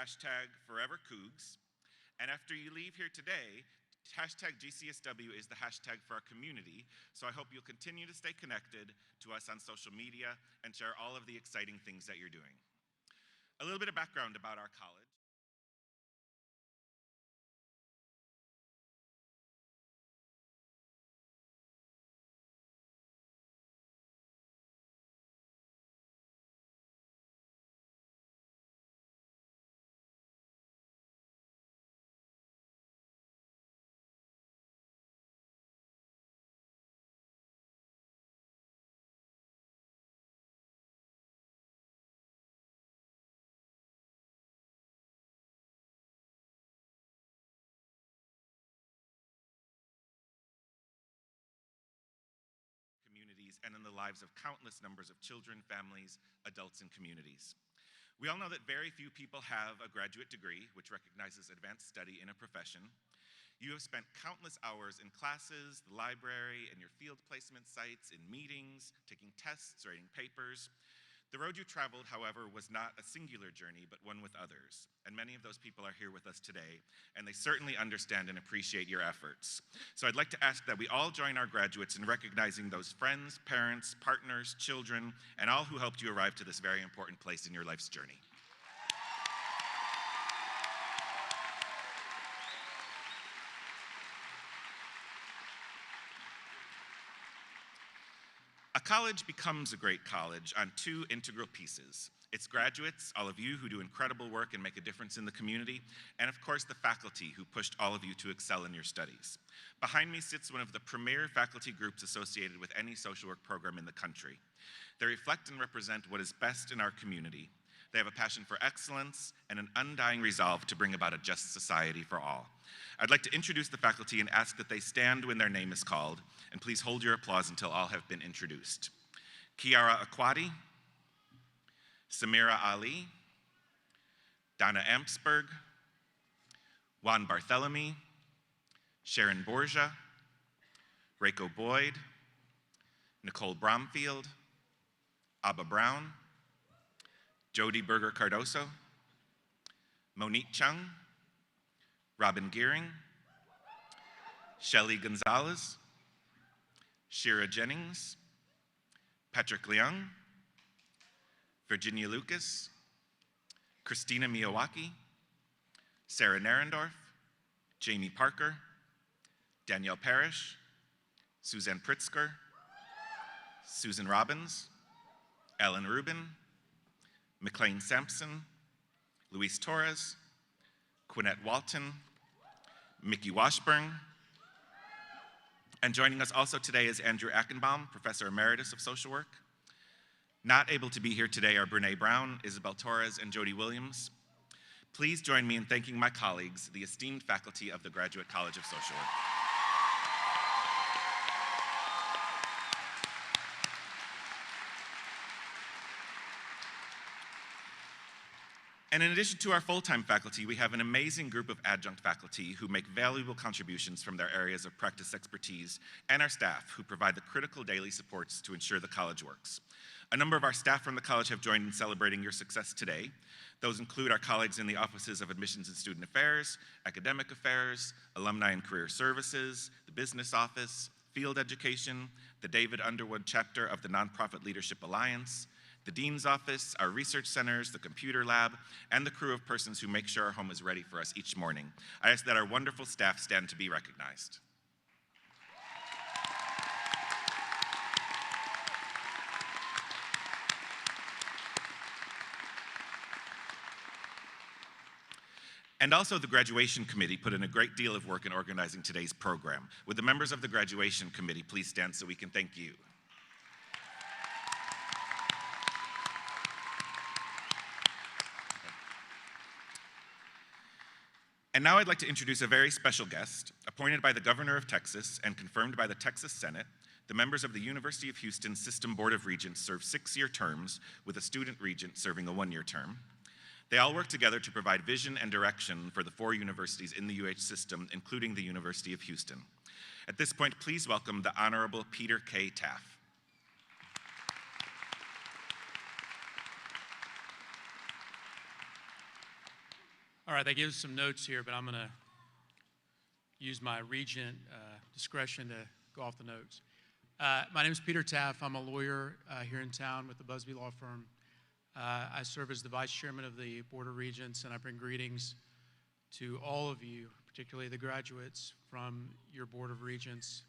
#ForeverCougs. And after you leave here today, #GCSW is the hashtag for our community, so I hope you'll continue to stay connected to us on social media and share all of the exciting things that you're doing. A little bit of background about our college. Communities and in the lives of countless numbers of children, families, adults, and communities. We all know that very few people have a graduate degree, which recognizes advanced study in a profession. You have spent countless hours in classes, the library, and your field placement sites, in meetings, taking tests, writing papers. The road you traveled, however, was not a singular journey, but one with others. And many of those people are here with us today, and they certainly understand and appreciate your efforts. So I'd like to ask that we all join our graduates in recognizing those friends, parents, partners, children, and all who helped you arrive to this very important place in your life's journey. A college becomes a great college on two integral pieces. Its graduates, all of you who do incredible work and make a difference in the community, and of course the faculty who pushed all of you to excel in your studies. Behind me sits one of the premier faculty groups associated with any social work program in the country. They reflect and represent what is best in our community. They have a passion for excellence and an undying resolve to bring about a just society for all. I'd like to introduce the faculty and ask that they stand when their name is called, and please hold your applause until all have been introduced. Kiara Akwadi, Samira Ali, Donna Ampsberg, Juan Barthelemy, Sharon Borgia, Reiko Boyd, Nicole Bromfield, Abba Brown, Jody Berger Cardoso, Monique Chung, Robin Gearing, Shelley Gonzalez, Shira Jennings, Patrick Leung, Virginia Lucas, Christina Miyawaki, Sarah Narendorf, Jamie Parker, Danielle Parrish, Suzanne Pritzker, Susan Robbins, Ellen Rubin, McLean Sampson, Luis Torres, Quinette Walton, Mickey Washburn, and joining us also today is Andrew Ackenbaum, Professor Emeritus of Social Work. Not able to be here today are Brene Brown, Isabel Torres, and Jody Williams. Please join me in thanking my colleagues, the esteemed faculty of the Graduate College of Social Work. And in addition to our full-time faculty, we have an amazing group of adjunct faculty who make valuable contributions from their areas of practice expertise, and our staff who provide the critical daily supports to ensure the college works. A number of our staff from the college have joined in celebrating your success today. Those include our colleagues in the offices of Admissions and Student Affairs, Academic Affairs, Alumni and Career Services, the Business Office, Field Education, the David Underwood chapter of the Nonprofit Leadership Alliance, the Dean's Office, our research centers, the computer lab, and the crew of persons who make sure our home is ready for us each morning. I ask that our wonderful staff stand to be recognized. And also the graduation committee put in a great deal of work in organizing today's program. Would the members of the graduation committee please stand so we can thank you? And now I'd like to introduce a very special guest, appointed by the Governor of Texas and confirmed by the Texas Senate. The members of the University of Houston System Board of Regents serve 6-year terms, with a student regent serving a 1-year term. They all work together to provide vision and direction for the 4 universities in the UH system, including the University of Houston. At this point, please welcome the Honorable Peter K. Taff. All right, I gave some notes here, but I'm going to use my regent discretion to go off the notes. My name is Peter Taff. I'm a lawyer here in town with the Busby Law Firm. I serve as the Vice Chairman of the Board of Regents, and I bring greetings to all of you, particularly the graduates from your Board of Regents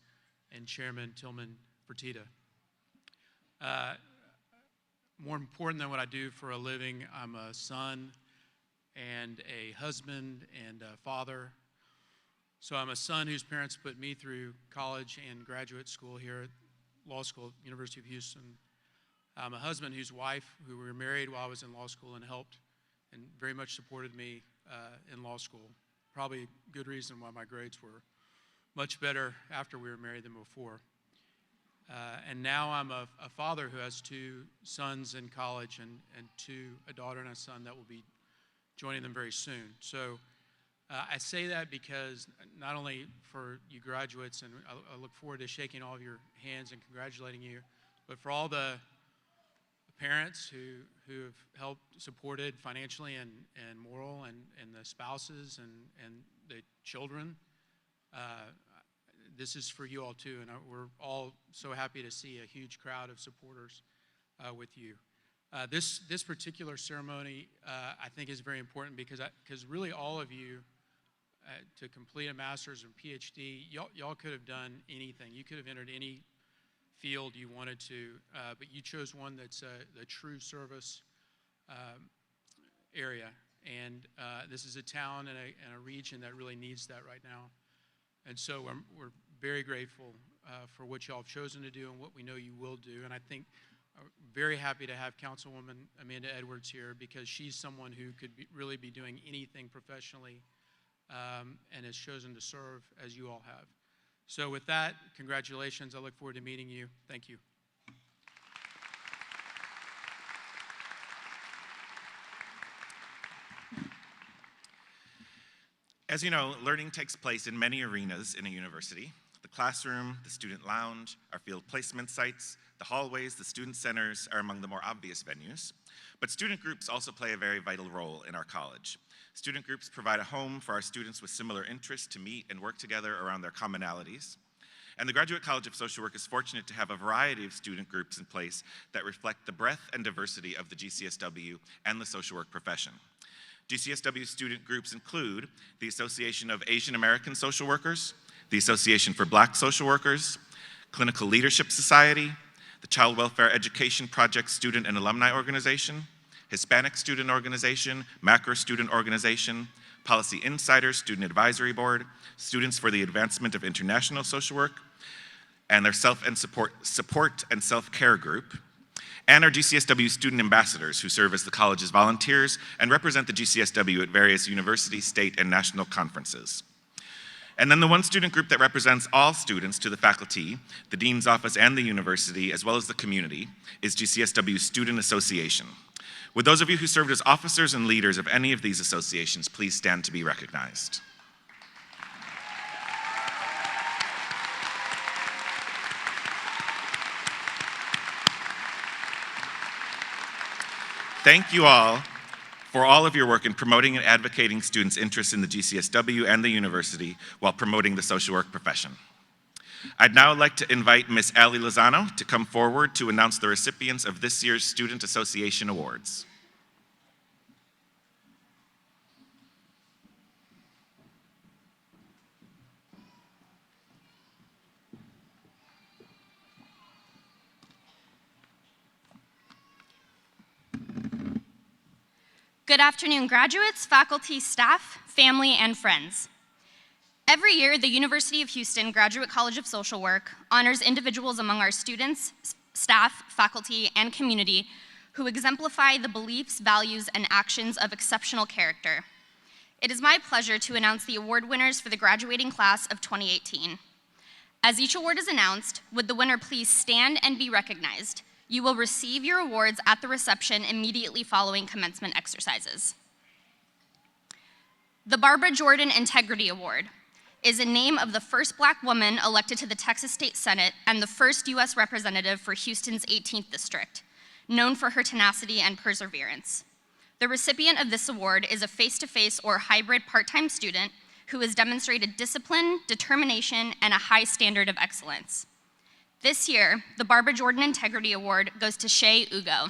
and Chairman Tillman Fertitta. More important than what I do for a living, I'm a son and a husband and a father. So I'm a son whose parents put me through college and graduate school here at law school at University of Houston. I'm a husband whose wife, who we were married while I was in law school and helped and very much supported me in law school. Probably a good reason why my grades were much better after we were married than before. And now I'm a father who has two sons in college and a daughter and a son that will be joining them very soon. So I say that because not only for you graduates, and I look forward to shaking all of your hands and congratulating you, but for all the parents who have helped, supported financially and moral, and the spouses and the children. This is for you all too, and we're all so happy to see a huge crowd of supporters with you. This particular ceremony, I think, is very important because really all of you, to complete a master's and PhD, y'all could have done anything. You could have entered any field you wanted to, but you chose one that's the true service area. And this is a town and a region that really needs that right now. And so we're very grateful for what y'all have chosen to do and what we know you will do. And I think very happy to have Councilwoman Amanda Edwards here because she's someone who could really be doing anything professionally and has chosen to serve as you all have. So with that, congratulations. I look forward to meeting you. Thank you. As you know, learning takes place in many arenas in a university. The classroom, the student lounge, our field placement sites, the hallways, the student centers are among the more obvious venues. But student groups also play a very vital role in our college. Student groups provide a home for our students with similar interests to meet and work together around their commonalities. And the Graduate College of Social Work is fortunate to have a variety of student groups in place that reflect the breadth and diversity of the GCSW and the social work profession. GCSW student groups include the Association of Asian American Social Workers, the Association for Black Social Workers, Clinical Leadership Society, the Child Welfare Education Project Student and Alumni Organization, Hispanic Student Organization, Macro Student Organization, Policy Insiders Student Advisory Board, Students for the Advancement of International Social Work, and their support and self-care group, and our GCSW student ambassadors who serve as the college's volunteers and represent the GCSW at various university, state, and national conferences. And then the one student group that represents all students to the faculty, the dean's office, and the university, as well as the community, is GCSW Student Association. Would those of you who served as officers and leaders of any of these associations please stand to be recognized? Thank you all for all of your work in promoting and advocating students' interests in the GCSW and the university while promoting the social work profession. I'd now like to invite Ms. Allie Lozano to come forward to announce the recipients of this year's Student Association Awards. Good afternoon, graduates, faculty, staff, family, and friends. Every year, the University of Houston Graduate College of Social Work honors individuals among our students, staff, faculty, and community who exemplify the beliefs, values, and actions of exceptional character. It is my pleasure to announce the award winners for the graduating class of 2018. As each award is announced, would the winner please stand and be recognized? You will receive your awards at the reception immediately following commencement exercises. The Barbara Jordan Integrity Award is a name of the first Black woman elected to the Texas State Senate and the first U.S. representative for Houston's 18th District, known for her tenacity and perseverance. The recipient of this award is a face-to-face or hybrid part-time student who has demonstrated discipline, determination, and a high standard of excellence. This year, the Barbara Jordan Integrity Award goes to Shay Ugo.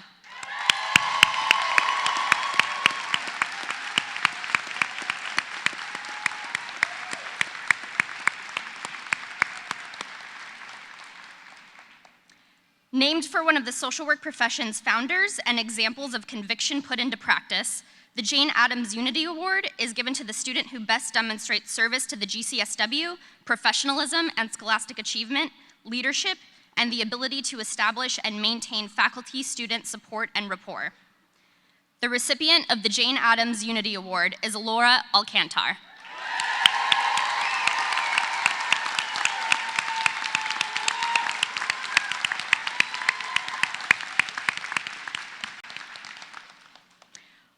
Named for one of the social work profession's founders and examples of conviction put into practice, the Jane Addams Unity Award is given to the student who best demonstrates service to the GCSW, professionalism and scholastic achievement, leadership, and the ability to establish and maintain faculty-student support and rapport. The recipient of the Jane Addams Unity Award is Laura Alcantar.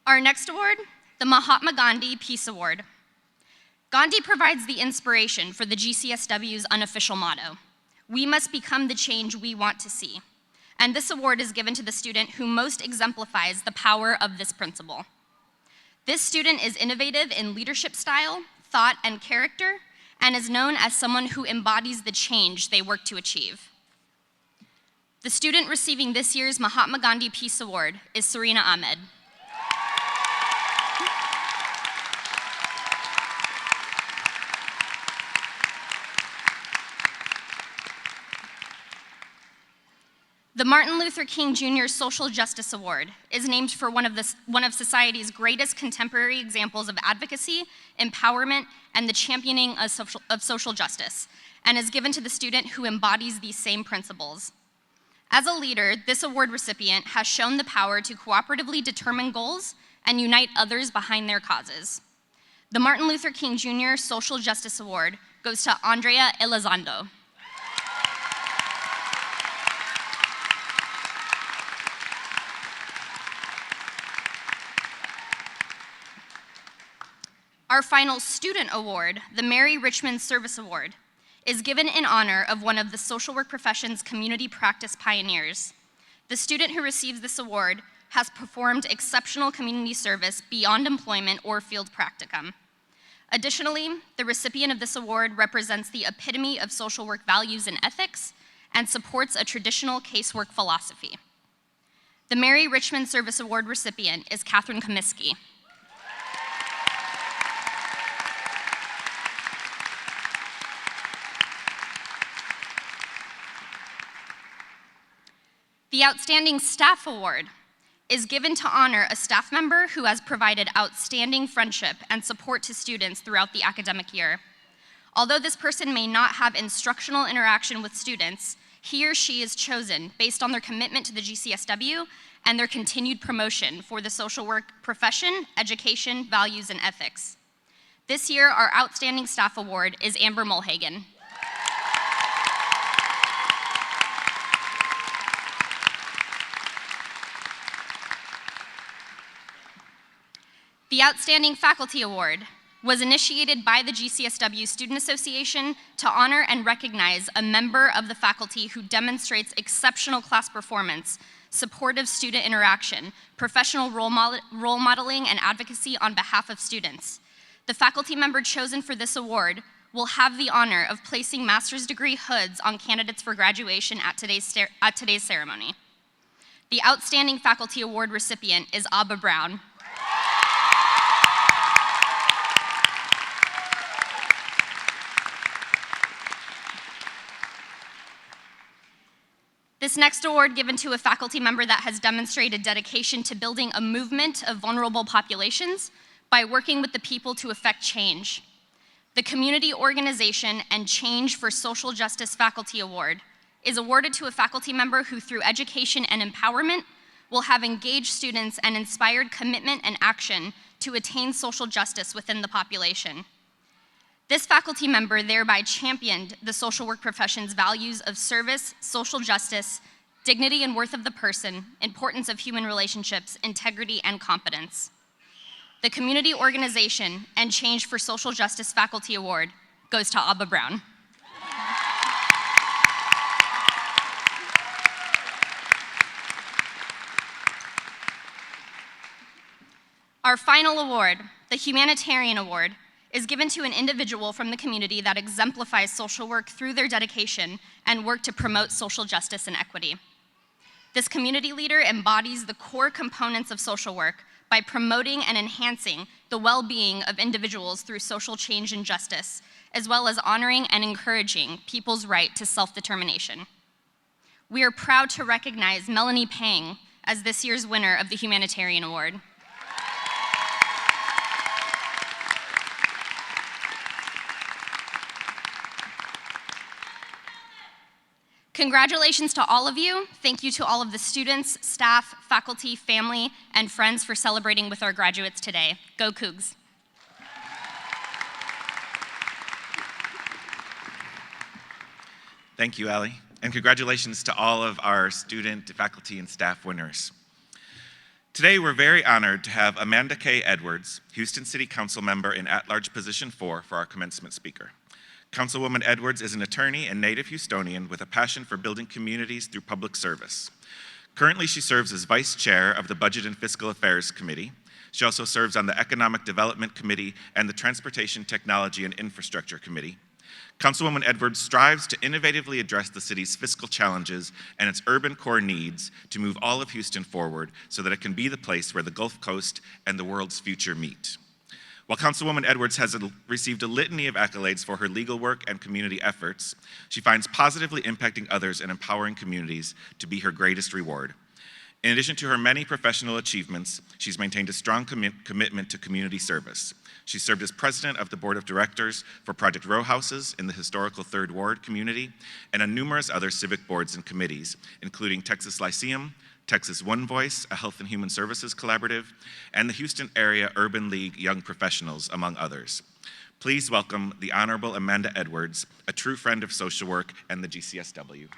Our next award, the Mahatma Gandhi Peace Award. Gandhi provides the inspiration for the GCSW's unofficial motto, "We must become the change we want to see." And this award is given to the student who most exemplifies the power of this principle. This student is innovative in leadership style, thought, and character, and is known as someone who embodies the change they work to achieve. The student receiving this year's Mahatma Gandhi Peace Award is Serena Ahmed. The Martin Luther King Jr. Social Justice Award is named for one of society's greatest contemporary examples of advocacy, empowerment, and the championing of social justice, and is given to the student who embodies these same principles. As a leader, this award recipient has shown the power to cooperatively determine goals and unite others behind their causes. The Martin Luther King Jr. Social Justice Award goes to Andrea Elizondo. Our final student award, the Mary Richmond Service Award, is given in honor of one of the social work profession's community practice pioneers. The student who receives this award has performed exceptional community service beyond employment or field practicum. Additionally, the recipient of this award represents the epitome of social work values and ethics and supports a traditional casework philosophy. The Mary Richmond Service Award recipient is Catherine Comiskey. The Outstanding Staff Award is given to honor a staff member who has provided outstanding friendship and support to students throughout the academic year. Although this person may not have instructional interaction with students, he or she is chosen based on their commitment to the GCSW and their continued promotion for the social work profession, education, values, and ethics. This year, our Outstanding Staff Award is Amber Mulhagen. The Outstanding Faculty Award was initiated by the GCSW Student Association to honor and recognize a member of the faculty who demonstrates exceptional class performance, supportive student interaction, professional role modeling, and advocacy on behalf of students. The faculty member chosen for this award will have the honor of placing master's degree hoods on candidates for graduation at today's ceremony. The Outstanding Faculty Award recipient is Abba Brown. This next award given to a faculty member that has demonstrated dedication to building a movement of vulnerable populations by working with the people to effect change. The Community Organization and Change for Social Justice Faculty Award is awarded to a faculty member who, through education and empowerment, will have engaged students and inspired commitment and action to attain social justice within the population. This faculty member thereby championed the social work profession's values of service, social justice, dignity and worth of the person, importance of human relationships, integrity, and competence. The Community Organization and Change for Social Justice Faculty Award goes to Abba Brown. Our final award, the Humanitarian Award, is given to an individual from the community that exemplifies social work through their dedication and work to promote social justice and equity. This community leader embodies the core components of social work by promoting and enhancing the well-being of individuals through social change and justice, as well as honoring and encouraging people's right to self-determination. We are proud to recognize Melanie Pang as this year's winner of the Humanitarian Award. Congratulations to all of you. Thank you to all of the students, staff, faculty, family, and friends for celebrating with our graduates today. Go Cougs. Thank you, Allie. And congratulations to all of our student, faculty, and staff winners. Today, we're very honored to have Amanda K. Edwards, Houston City Council member in at-large position 4 for our commencement speaker. Councilwoman Edwards is an attorney and native Houstonian with a passion for building communities through public service. Currently, she serves as vice chair of the Budget and Fiscal Affairs Committee. She also serves on the Economic Development Committee and the Transportation, Technology, and Infrastructure Committee. Councilwoman Edwards strives to innovatively address the city's fiscal challenges and its urban core needs to move all of Houston forward so that it can be the place where the Gulf Coast and the world's future meet. While Councilwoman Edwards has received a litany of accolades for her legal work and community efforts, she finds positively impacting others and empowering communities to be her greatest reward. In addition to her many professional achievements, she's maintained a strong commitment to community service. She served as president of the board of directors for Project Row Houses in the historical Third Ward community and on numerous other civic boards and committees, including Texas Lyceum, Texas One Voice, a health and human services collaborative, and the Houston Area Urban League Young Professionals, among others. Please welcome the Honorable Amanda Edwards, a true friend of social work and the GCSW.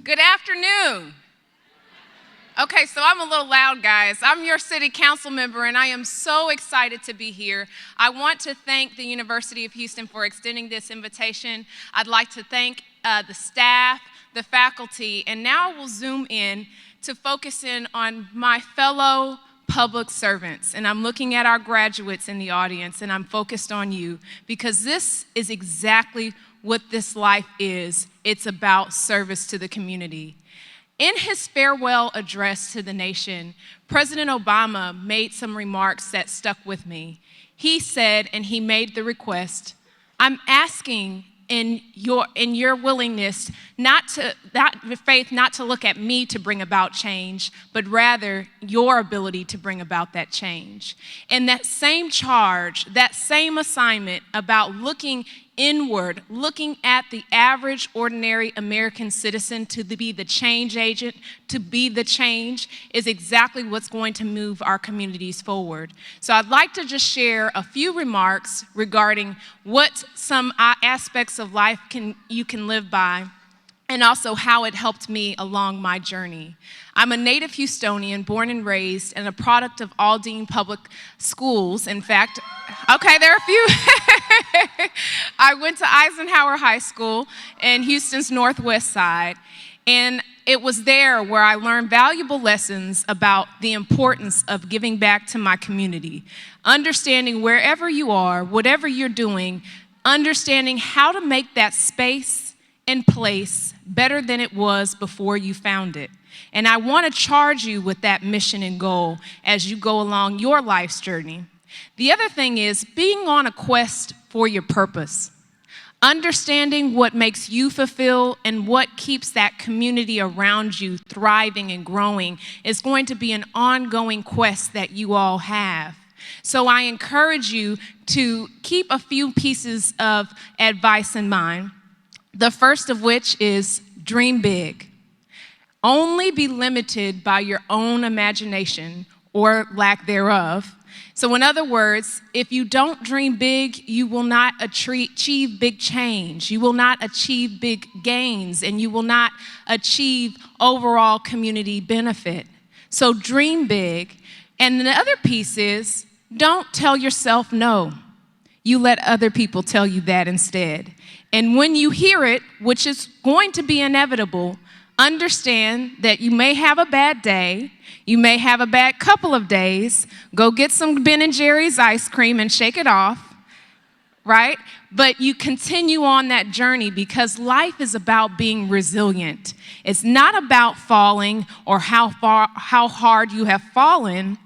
Good afternoon. Okay, so I'm a little loud, guys. I'm your city council member, and I am so excited to be here. I want to thank the University of Houston for extending this invitation. I'd like to thank the staff, the faculty, and now we'll zoom in to focus in on my fellow public servants. And I'm looking at our graduates in the audience, and I'm focused on you because this is exactly what this life is. It's about service to the community. In his farewell address to the nation, President Obama made some remarks that stuck with me. He said, and he made the request, I'm asking in your willingness not to look at me to bring about change, but rather your ability to bring about that change. And that same charge, that same assignment about looking inward, looking at the average, ordinary American citizen to be the change agent, to be the change, is exactly what's going to move our communities forward. So I'd like to just share a few remarks regarding what some aspects of life you can live by, and also how it helped me along my journey. I'm a native Houstonian, born and raised, and a product of Aldine Public Schools. In fact, okay, there are a few. I went to Eisenhower High School in Houston's northwest side, and it was there where I learned valuable lessons about the importance of giving back to my community, understanding wherever you are, whatever you're doing, understanding how to make that space and place better than it was before you found it. And I want to charge you with that mission and goal as you go along your life's journey. The other thing is being on a quest for your purpose. Understanding what makes you fulfill and what keeps that community around you thriving and growing is going to be an ongoing quest that you all have. So I encourage you to keep a few pieces of advice in mind. The first of which is dream big. Only be limited by your own imagination or lack thereof. So in other words, if you don't dream big, you will not achieve big change. You will not achieve big gains, and you will not achieve overall community benefit. So dream big. And the other piece is don't tell yourself no. You let other people tell you that instead. And when you hear it, which is going to be inevitable, understand that you may have a bad day, you may have a bad couple of days. Go get some Ben & Jerry's ice cream and shake it off, right? But you continue on that journey because life is about being resilient. It's not about falling or how hard you have fallen.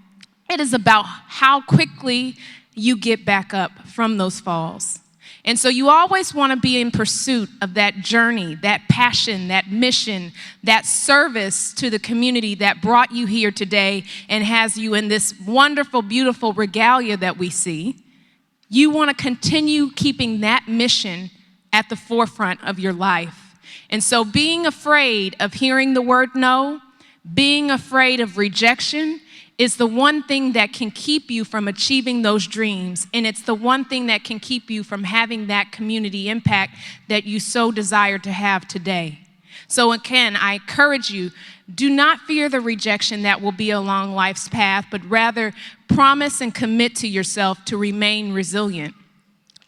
It is about how quickly you get back up from those falls. And so you always want to be in pursuit of that journey, that passion, that mission, that service to the community that brought you here today and has you in this wonderful, beautiful regalia that we see. You want to continue keeping that mission at the forefront of your life. And so being afraid of hearing the word no, being afraid of rejection, is the one thing that can keep you from achieving those dreams, and it's the one thing that can keep you from having that community impact that you so desire to have today. So again, I encourage you, do not fear the rejection that will be along life's path, but rather promise and commit to yourself to remain resilient.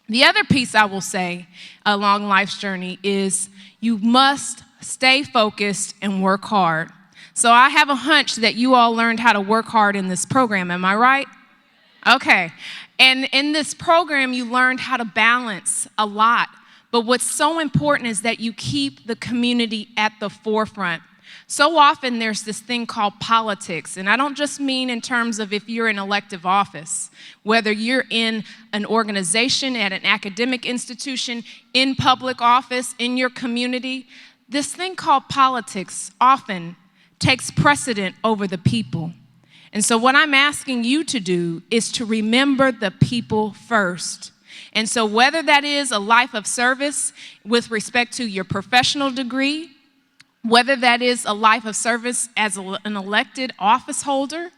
The other piece I will say along life's journey is you must stay focused and work hard. So I have a hunch that you all learned how to work hard in this program, am I right? Okay, and in this program you learned how to balance a lot, but what's so important is that you keep the community at the forefront. So often there's this thing called politics, and I don't just mean in terms of if you're in elective office, whether you're in an organization, at an academic institution, in public office, in your community. This thing called politics often takes precedent over the people. And so what I'm asking you to do is to remember the people first. And so whether that is a life of service with respect to your professional degree, whether that is a life of service as an elected office holder,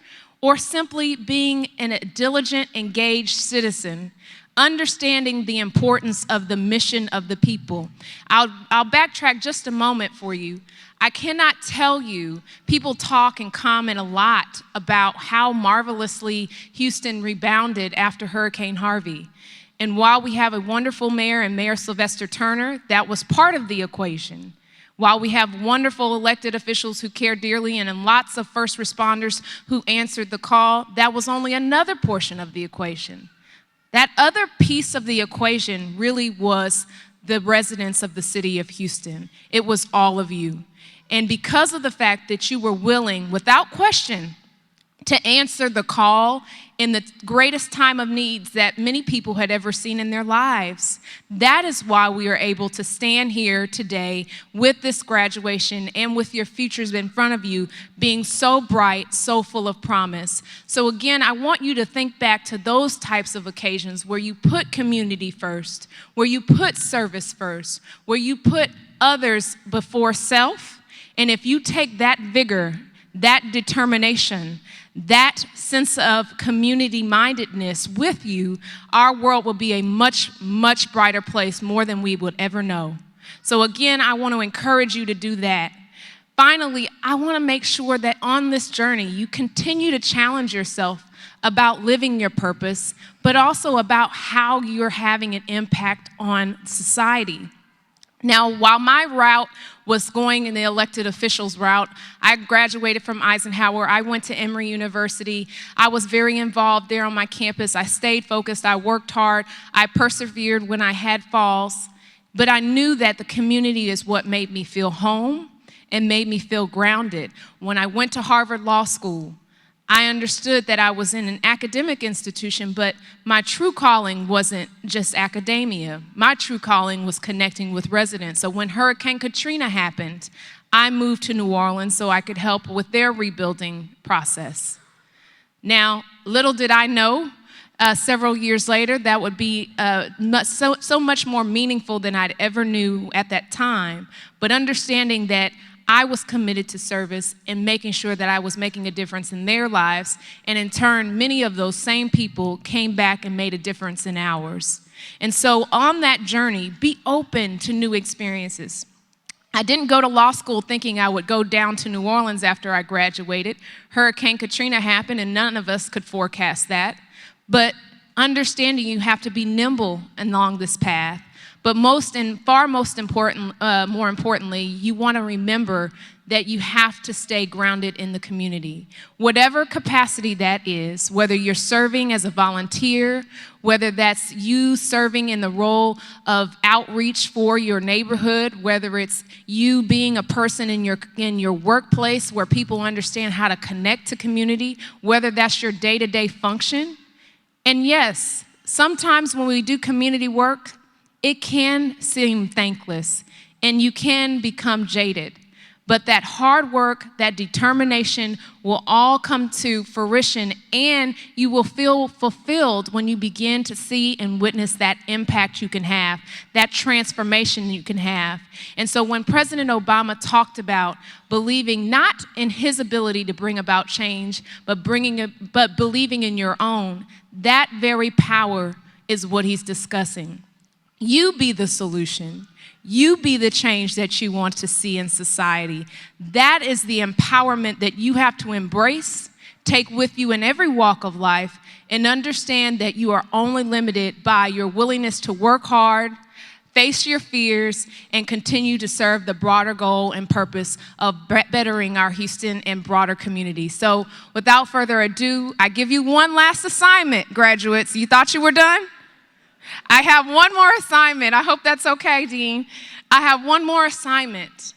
or simply being a diligent, engaged citizen, understanding the importance of the mission of the people. I'll backtrack just a moment for you. I cannot tell you, people talk and comment a lot about how marvelously Houston rebounded after Hurricane Harvey. And while we have a wonderful mayor and Mayor Sylvester Turner, that was part of the equation. While we have wonderful elected officials who care dearly and lots of first responders who answered the call, that was only another portion of the equation. That other piece of the equation really was the residents of the city of Houston. It was all of you. And because of the fact that you were willing, without question, to answer the call in the greatest time of needs that many people had ever seen in their lives, that is why we are able to stand here today with this graduation and with your futures in front of you being so bright, so full of promise. So again, I want you to think back to those types of occasions where you put community first, where you put service first, where you put others before self. And if you take that vigor, that determination, that sense of community-mindedness with you, our world will be a much, much brighter place, more than we would ever know. So again, I want to encourage you to do that. Finally, I want to make sure that on this journey, you continue to challenge yourself about living your purpose, but also about how you're having an impact on society. Now, while my route was going in the elected officials route, I graduated from Eisenhower. I went to Emory University. I was very involved there on my campus. I stayed focused. I worked hard. I persevered when I had falls. But I knew that the community is what made me feel home and made me feel grounded. When I went to Harvard Law School, I understood that I was in an academic institution, but my true calling wasn't just academia. My true calling was connecting with residents. So when Hurricane Katrina happened, I moved to New Orleans so I could help with their rebuilding process. Now, little did I know, several years later, that would be so much more meaningful than I'd ever knew at that time. But understanding that I was committed to service and making sure that I was making a difference in their lives, and in turn, many of those same people came back and made a difference in ours. And so on that journey, be open to new experiences. I didn't go to law school thinking I would go down to New Orleans after I graduated. Hurricane Katrina happened and none of us could forecast that. But understanding you have to be nimble along this path. But more importantly, you want to remember that you have to stay grounded in the community. Whatever capacity that is, whether you're serving as a volunteer, whether that's you serving in the role of outreach for your neighborhood, whether it's you being a person in your workplace where people understand how to connect to community, whether that's your day-to-day function. And yes, sometimes when we do community work, it can seem thankless and you can become jaded. But that hard work, that determination will all come to fruition, and you will feel fulfilled when you begin to see and witness that impact you can have, that transformation you can have. And so when President Obama talked about believing not in his ability to bring about change, but believing in your own, that very power is what he's discussing. You be the solution. You be the change that you want to see in society. That is the empowerment that you have to embrace, take with you in every walk of life, and understand that you are only limited by your willingness to work hard, face your fears, and continue to serve the broader goal and purpose of bettering our Houston and broader community. So without further ado, I give you one last assignment, graduates. You thought you were done? I have one more assignment. I hope that's okay, Dean. I have one more assignment.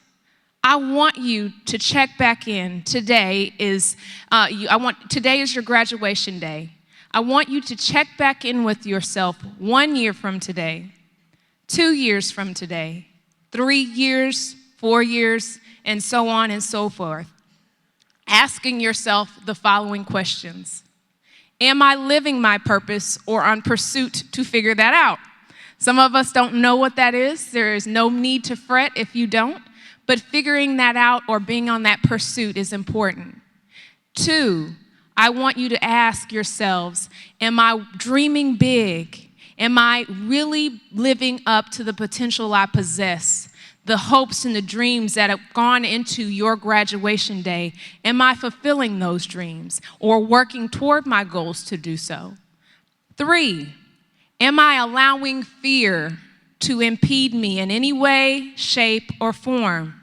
I want you to check back in. Today is your graduation day. I want you to check back in with yourself 1 year from today, 2 years from today, 3 years, 4 years, and so on and so forth. Asking yourself the following questions. Am I living my purpose or on pursuit to figure that out? Some of us don't know what that is. There is no need to fret if you don't, but figuring that out or being on that pursuit is important. 2, I want you to ask yourselves, am I dreaming big? Am I really living up to the potential I possess? The hopes and the dreams that have gone into your graduation day, am I fulfilling those dreams or working toward my goals to do so? 3, am I allowing fear to impede me in any way, shape, or form?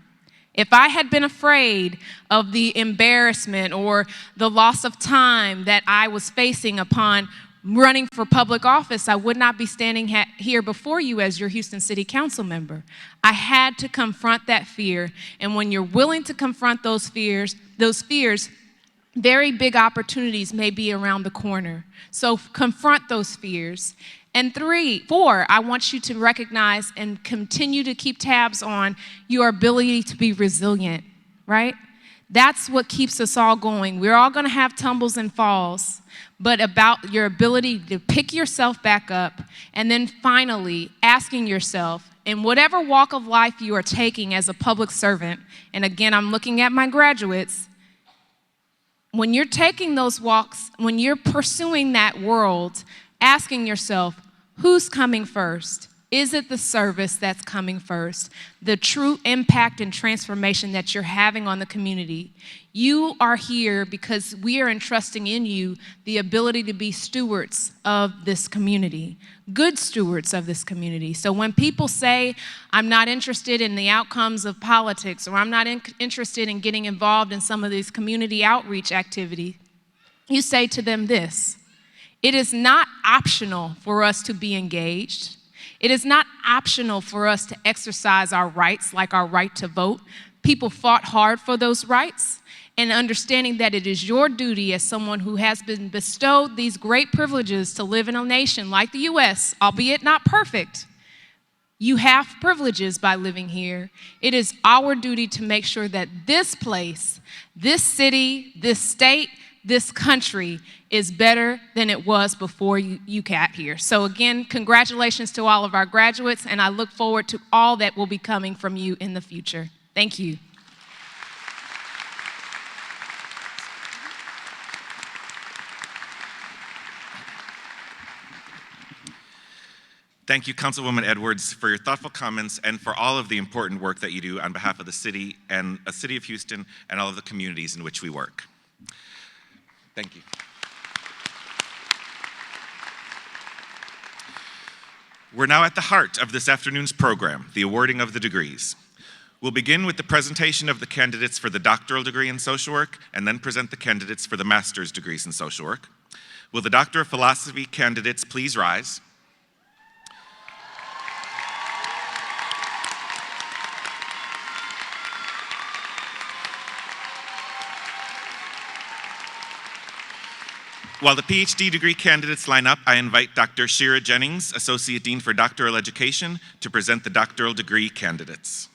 If I had been afraid of the embarrassment or the loss of time that I was facing upon running for public office, I would not be standing here before you as your Houston City Council member. I had to confront that fear, and when you're willing to confront those fears, very big opportunities may be around the corner. So confront those fears. And 4, I want you to recognize and continue to keep tabs on your ability to be resilient, right? That's what keeps us all going. We're all going to have tumbles and falls, but about your ability to pick yourself back up, and then finally asking yourself, in whatever walk of life you are taking as a public servant, and again, I'm looking at my graduates, when you're taking those walks, when you're pursuing that world, asking yourself, who's coming first? Is it the service that's coming first? The true impact and transformation that you're having on the community. You are here because we are entrusting in you the ability to be stewards of this community, good stewards of this community. So when people say, I'm not interested in the outcomes of politics, or I'm not interested in getting involved in some of these community outreach activities, you say to them this: it is not optional for us to be engaged. It is not optional for us to exercise our rights, like our right to vote. People fought hard for those rights, and understanding that it is your duty as someone who has been bestowed these great privileges to live in a nation like the U.S., albeit not perfect. You have privileges by living here. It is our duty to make sure that this place, this city, this state, this country is better than it was before you got here. So again, congratulations to all of our graduates, and I look forward to all that will be coming from you in the future. Thank you. Thank you, Councilwoman Edwards, for your thoughtful comments and for all of the important work that you do on behalf of the city and the city of Houston and all of the communities in which we work. Thank you. We're now at the heart of this afternoon's program, the awarding of the degrees. We'll begin with the presentation of the candidates for the doctoral degree in social work and then present the candidates for the master's degrees in social work. Will the Doctor of Philosophy candidates please rise? While the PhD degree candidates line up, I invite Dr. Shira Jennings, Associate Dean for Doctoral Education, to present the doctoral degree candidates.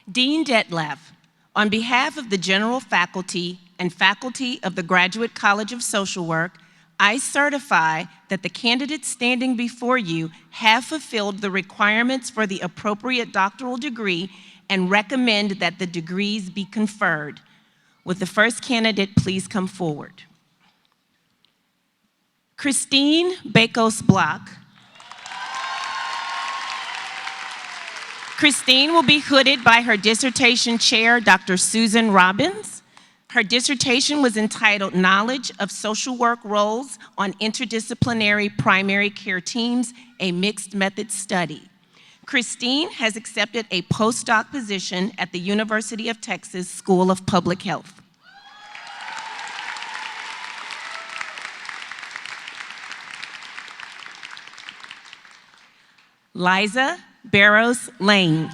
Dean Detlef, on behalf of the general faculty and faculty of the Graduate College of Social Work, I certify that the candidates standing before you have fulfilled the requirements for the appropriate doctoral degree and recommend that the degrees be conferred. Would the first candidate please come forward? Christine Bakos-Block. Christine will be hooded by her dissertation chair, Dr. Susan Robbins. Her dissertation was entitled Knowledge of Social Work Roles on Interdisciplinary Primary Care Teams, a Mixed Method Study. Christine has accepted a postdoc position at the University of Texas School of Public Health. Liza Barrows Lane.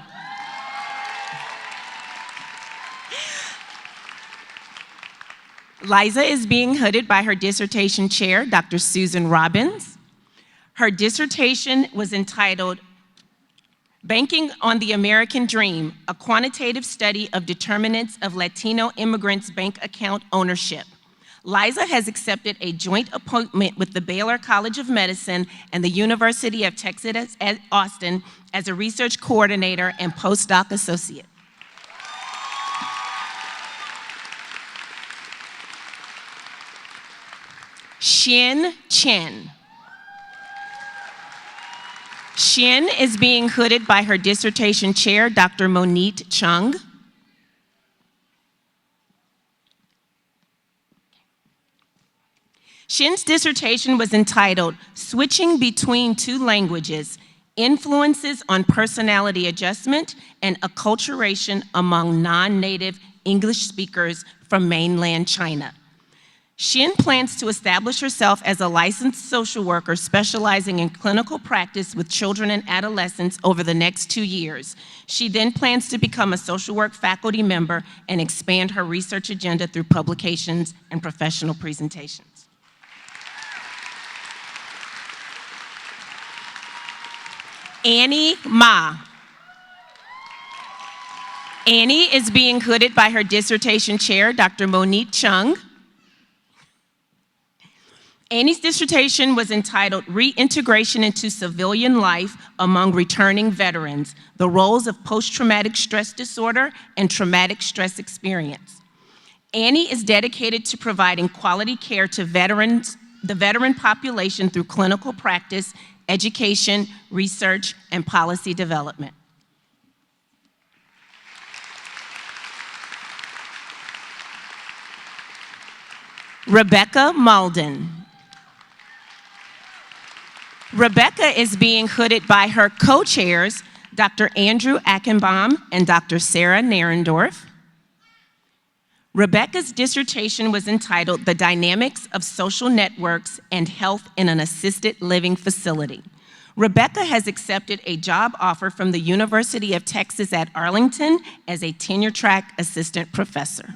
Liza is being hooded by her dissertation chair, Dr. Susan Robbins. Her dissertation was entitled Banking on the American Dream, a quantitative study of determinants of Latino immigrants' bank account ownership. Liza has accepted a joint appointment with the Baylor College of Medicine and the University of Texas at Austin as a research coordinator and postdoc associate. Xin Chen. Xin is being hooded by her dissertation chair, Dr. Monique Chung. Xin's dissertation was entitled Switching Between Two Languages, Influences on Personality Adjustment and Acculturation Among Non-Native English Speakers from Mainland China. Xin plans to establish herself as a licensed social worker specializing in clinical practice with children and adolescents over the next 2 years. She then plans to become a social work faculty member and expand her research agenda through publications and professional presentations. Annie Ma. Annie is being hooded by her dissertation chair, Dr. Monique Chung. Annie's dissertation was entitled Reintegration into Civilian Life Among Returning Veterans, the Roles of Post-Traumatic Stress Disorder and Traumatic Stress Experience. Annie is dedicated to providing quality care to the veteran population through clinical practice, education, research, and policy development. Rebecca Malden. Rebecca is being hooded by her co-chairs, Dr. Andrew Ackenbaum and Dr. Sarah Narendorf. Rebecca's dissertation was entitled The Dynamics of Social Networks and Health in an Assisted Living Facility. Rebecca has accepted a job offer from the University of Texas at Arlington as a tenure-track assistant professor.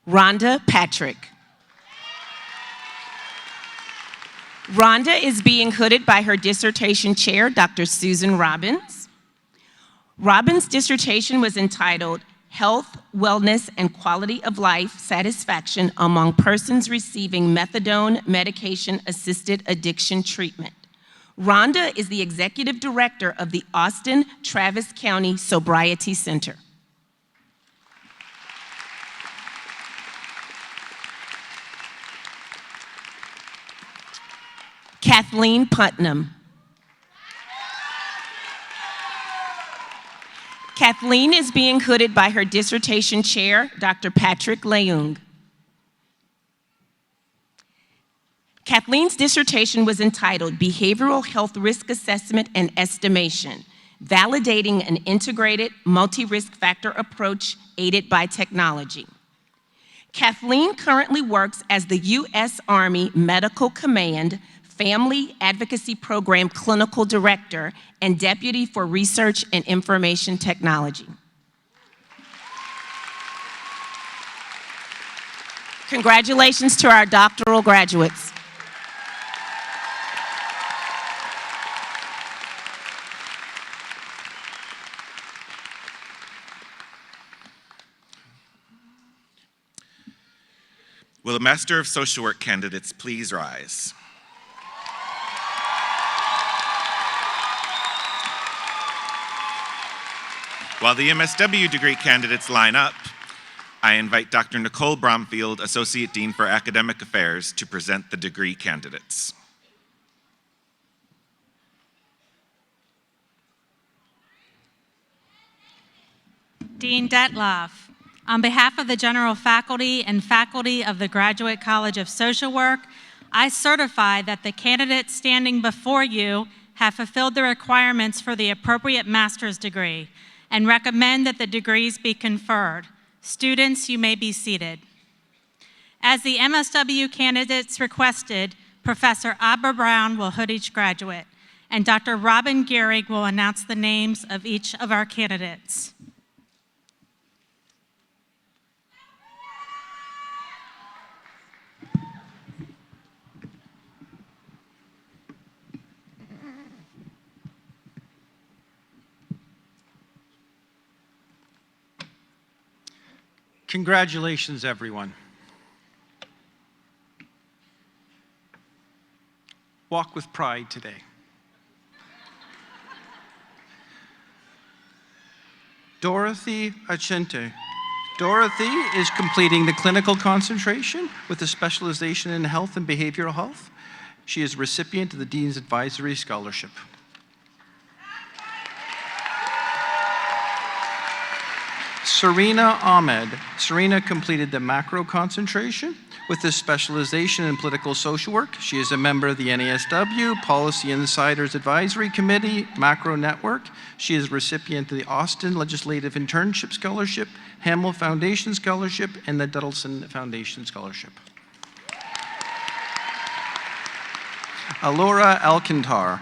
Rhonda Patrick. Rhonda is being hooded by her dissertation chair, Dr. Susan Robbins. Robbins' dissertation was entitled health, wellness, and quality of life satisfaction among persons receiving methadone medication-assisted addiction treatment. Rhonda is the Executive Director of the Austin-Travis County Sobriety Center. Kathleen Putnam. Kathleen is being hooded by her dissertation chair, Dr. Patrick Leung. Kathleen's dissertation was entitled Behavioral Health Risk Assessment and Estimation, Validating an Integrated Multi-Risk Factor Approach Aided by Technology. Kathleen currently works as the U.S. Army Medical Command Family Advocacy Program Clinical Director and Deputy for Research and Information Technology. Congratulations to our doctoral graduates. Will the Master of Social Work candidates please rise? While the MSW degree candidates line up, I invite Dr. Nicole Bromfield, Associate Dean for Academic Affairs, to present the degree candidates. Dean Detloff, on behalf of the general faculty and faculty of the Graduate College of Social Work, I certify that the candidates standing before you have fulfilled the requirements for the appropriate master's degree and recommend that the degrees be conferred. Students, you may be seated. As the MSW candidates requested, Professor Abba Brown will hood each graduate, and Dr. Robin Gehrig will announce the names of each of our candidates. Congratulations, everyone. Walk with pride today. Dorothy Achente. Dorothy is completing the clinical concentration with a specialization in health and behavioral health. She is a recipient of the Dean's Advisory Scholarship. Serena Ahmed. Serena completed the macro concentration with a specialization in political social work. She is a member of the NASW Policy Insiders Advisory Committee, Macro Network. She is a recipient of the Austin Legislative Internship Scholarship, Hamill Foundation Scholarship, and the Duddleson Foundation Scholarship. Alora Alcantar.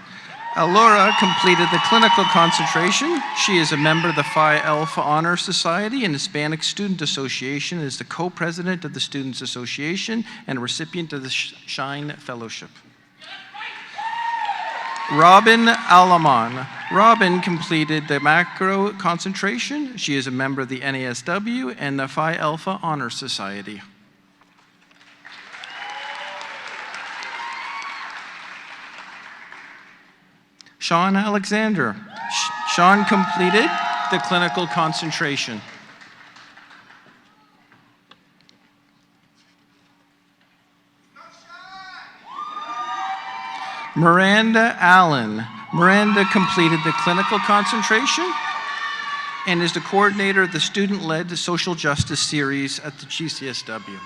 Alora completed the clinical concentration. She is a member of the Phi Alpha Honor Society and Hispanic Student Association, and is the co-president of the Students Association and a recipient of the Shine Fellowship. Robin Alaman. Robin completed the macro concentration. She is a member of the NASW and the Phi Alpha Honor Society. Sean Alexander. Sean completed the clinical concentration. Miranda Allen. Miranda completed the clinical concentration and is the coordinator of the student-led social justice series at the GCSW.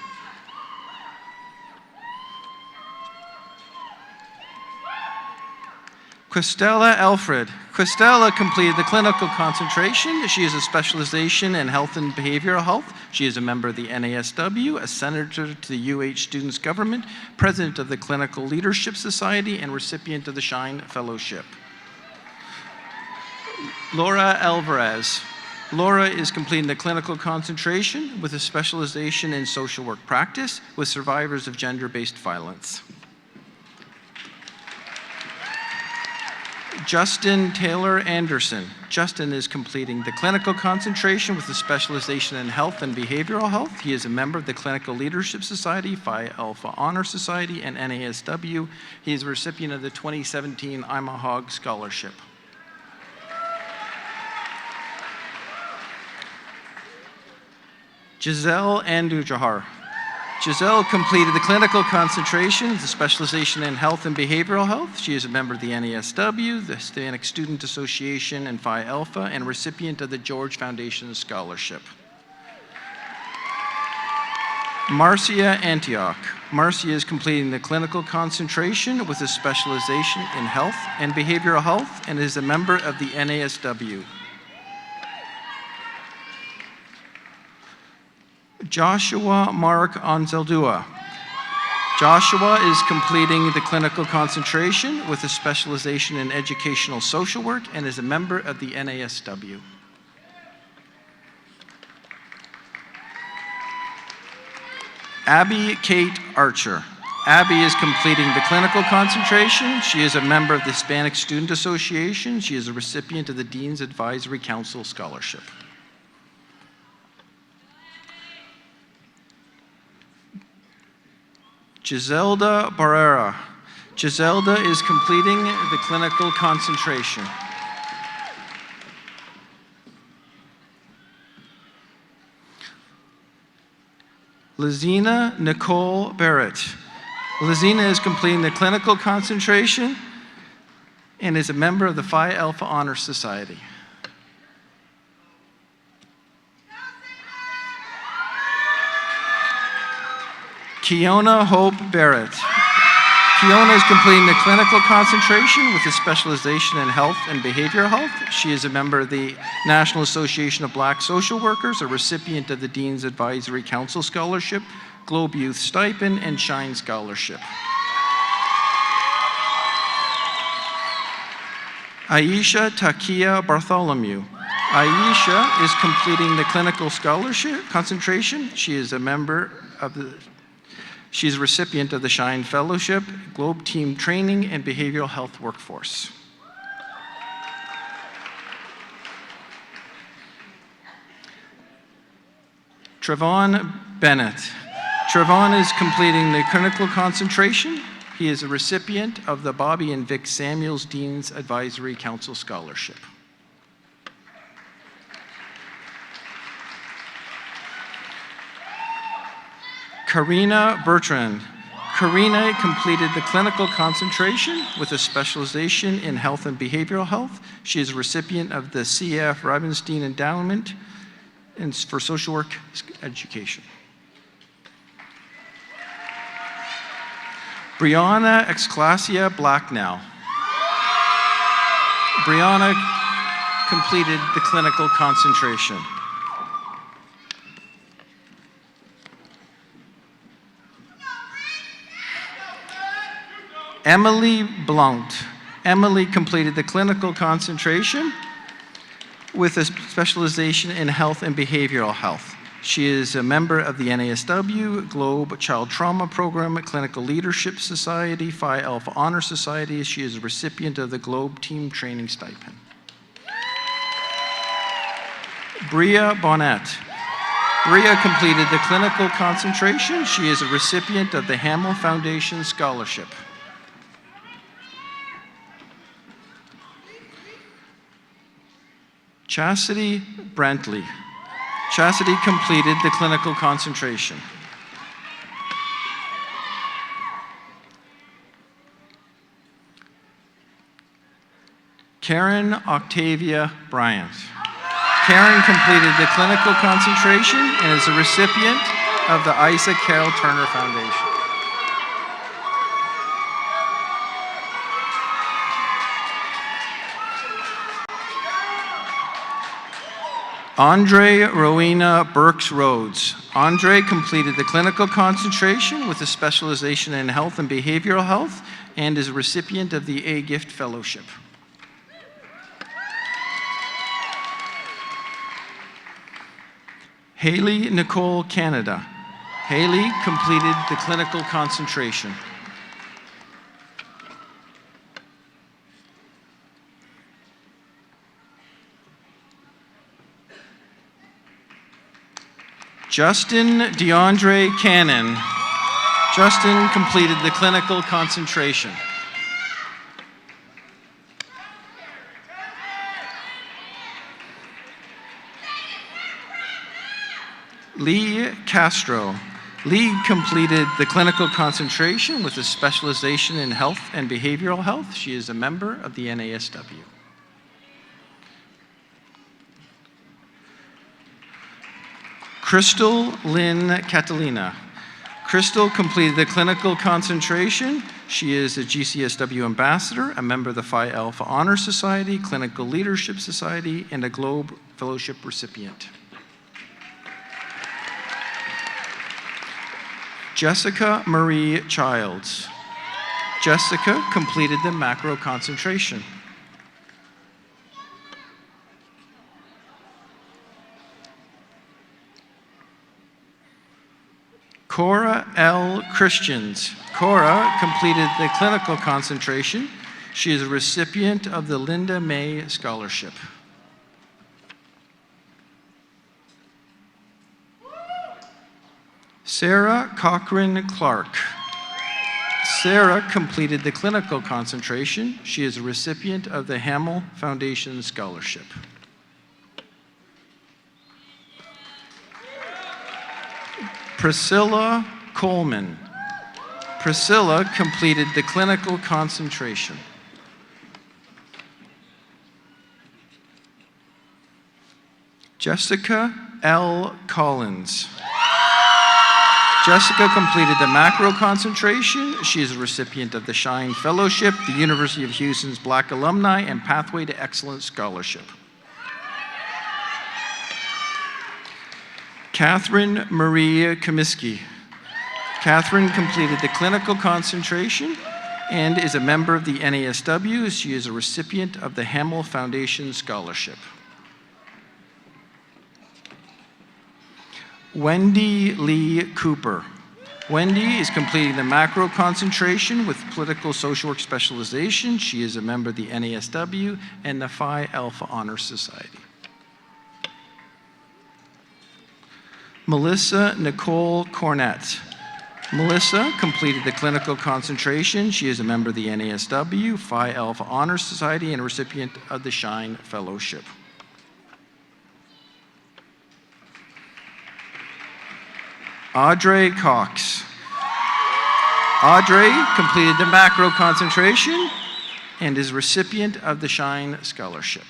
Christella Alfred. Christella completed the clinical concentration. She has a specialization in health and behavioral health. She is a member of the NASW, a senator to the UH Students Government, president of the Clinical Leadership Society, and recipient of the Shine Fellowship. Laura Alvarez. Laura is completing the clinical concentration with a specialization in social work practice with survivors of gender-based violence. Justin Taylor Anderson. Justin is completing the clinical concentration with a specialization in health and behavioral health. He is a member of the Clinical Leadership Society, Phi Alpha Honor Society, and NASW. He is a recipient of the 2017 I'm a Hog Scholarship. Giselle Andujahar. Giselle completed the clinical concentration with a specialization in health and behavioral health. She is a member of the NASW, the Hispanic Student Association, and Phi Alpha, and recipient of the George Foundation Scholarship. Marcia Antioch. Marcia is completing the clinical concentration with a specialization in health and behavioral health, and is a member of the NASW. Joshua Mark Anzeldua. Joshua is completing the clinical concentration with a specialization in educational social work and is a member of the NASW. Abby Kate Archer. Abby is completing the clinical concentration. She is a member of the Hispanic Student Association. She is a recipient of the Dean's Advisory Council Scholarship. Giselda Barrera. Giselda is completing the clinical concentration. Lizina Nicole Barrett. Lizina is completing the clinical concentration and is a member of the Phi Alpha Honor Society. Kiona Hope Barrett. Kiona is completing the clinical concentration with a specialization in health and behavioral health. She is a member of the National Association of Black Social Workers, a recipient of the Dean's Advisory Council Scholarship, Globe Youth Stipend, and Shine Scholarship. Aisha Takia Bartholomew. Aisha is completing the clinical scholarship concentration. She is a member of the She's a recipient of the Shine Fellowship, Globe Team Training, and Behavioral Health Workforce. Trevon Bennett. Trevon is completing the clinical concentration. He is a recipient of the Bobby and Vic Samuels Dean's Advisory Council Scholarship. Karina Bertrand. Karina completed the clinical concentration with a specialization in health and behavioral health. She is a recipient of the C.F. Rubenstein Endowment for Social Work Education. Brianna Exclasia Blacknell. Brianna completed the clinical concentration. Emily Blount. Emily completed the clinical concentration with a specialization in health and behavioral health. She is a member of the NASW, Globe Child Trauma Program, Clinical Leadership Society, Phi Alpha Honor Society. She is a recipient of the Globe Team Training Stipend. Bria Bonnet. Bria completed the clinical concentration. She is a recipient of the Hamill Foundation Scholarship. Chastity Brantley. Chastity completed the clinical concentration. Karen Octavia Bryant. Karen completed the clinical concentration and is a recipient of the Isa Carroll Turner Foundation. Andre Rowena Burks Rhodes. Andre completed the clinical concentration with a specialization in health and behavioral health and is a recipient of the A-Gift Fellowship. Haley Nicole Canada. Haley completed the clinical concentration. Justin DeAndre Cannon. Justin completed the clinical concentration. Lee Castro. Lee completed the clinical concentration with a specialization in health and behavioral health. She is a member of the NASW. Crystal Lynn Catalina. Crystal completed the clinical concentration. She is a GCSW ambassador, a member of the Phi Alpha Honor Society, Clinical Leadership Society, and a Globe Fellowship recipient. Jessica Marie Childs. Jessica completed the macro concentration. Cora L. Christians. Cora completed the clinical concentration. She is a recipient of the Linda May Scholarship. Sarah Cochran Clark. Sarah completed the clinical concentration. She is a recipient of the Hamill Foundation Scholarship. Priscilla Coleman. Priscilla completed the clinical concentration. Jessica L. Collins. Jessica completed the macro concentration. She is a recipient of the Shine Fellowship, the University of Houston's Black Alumni and Pathway to Excellence Scholarship. Catherine Marie Comiskey. Catherine completed the clinical concentration and is a member of the NASW. She is a recipient of the Hamill Foundation Scholarship. Wendy Lee Cooper. Wendy is completing the macro concentration with political social work specialization. She is a member of the NASW and the Phi Alpha Honor Society. Melissa Nicole Cornett. Melissa completed the clinical concentration. She is a member of the NASW, Phi Alpha Honor Society, and a recipient of the Shine Fellowship. Audrey Cox. Audrey completed the macro concentration and is recipient of the Shine Scholarship.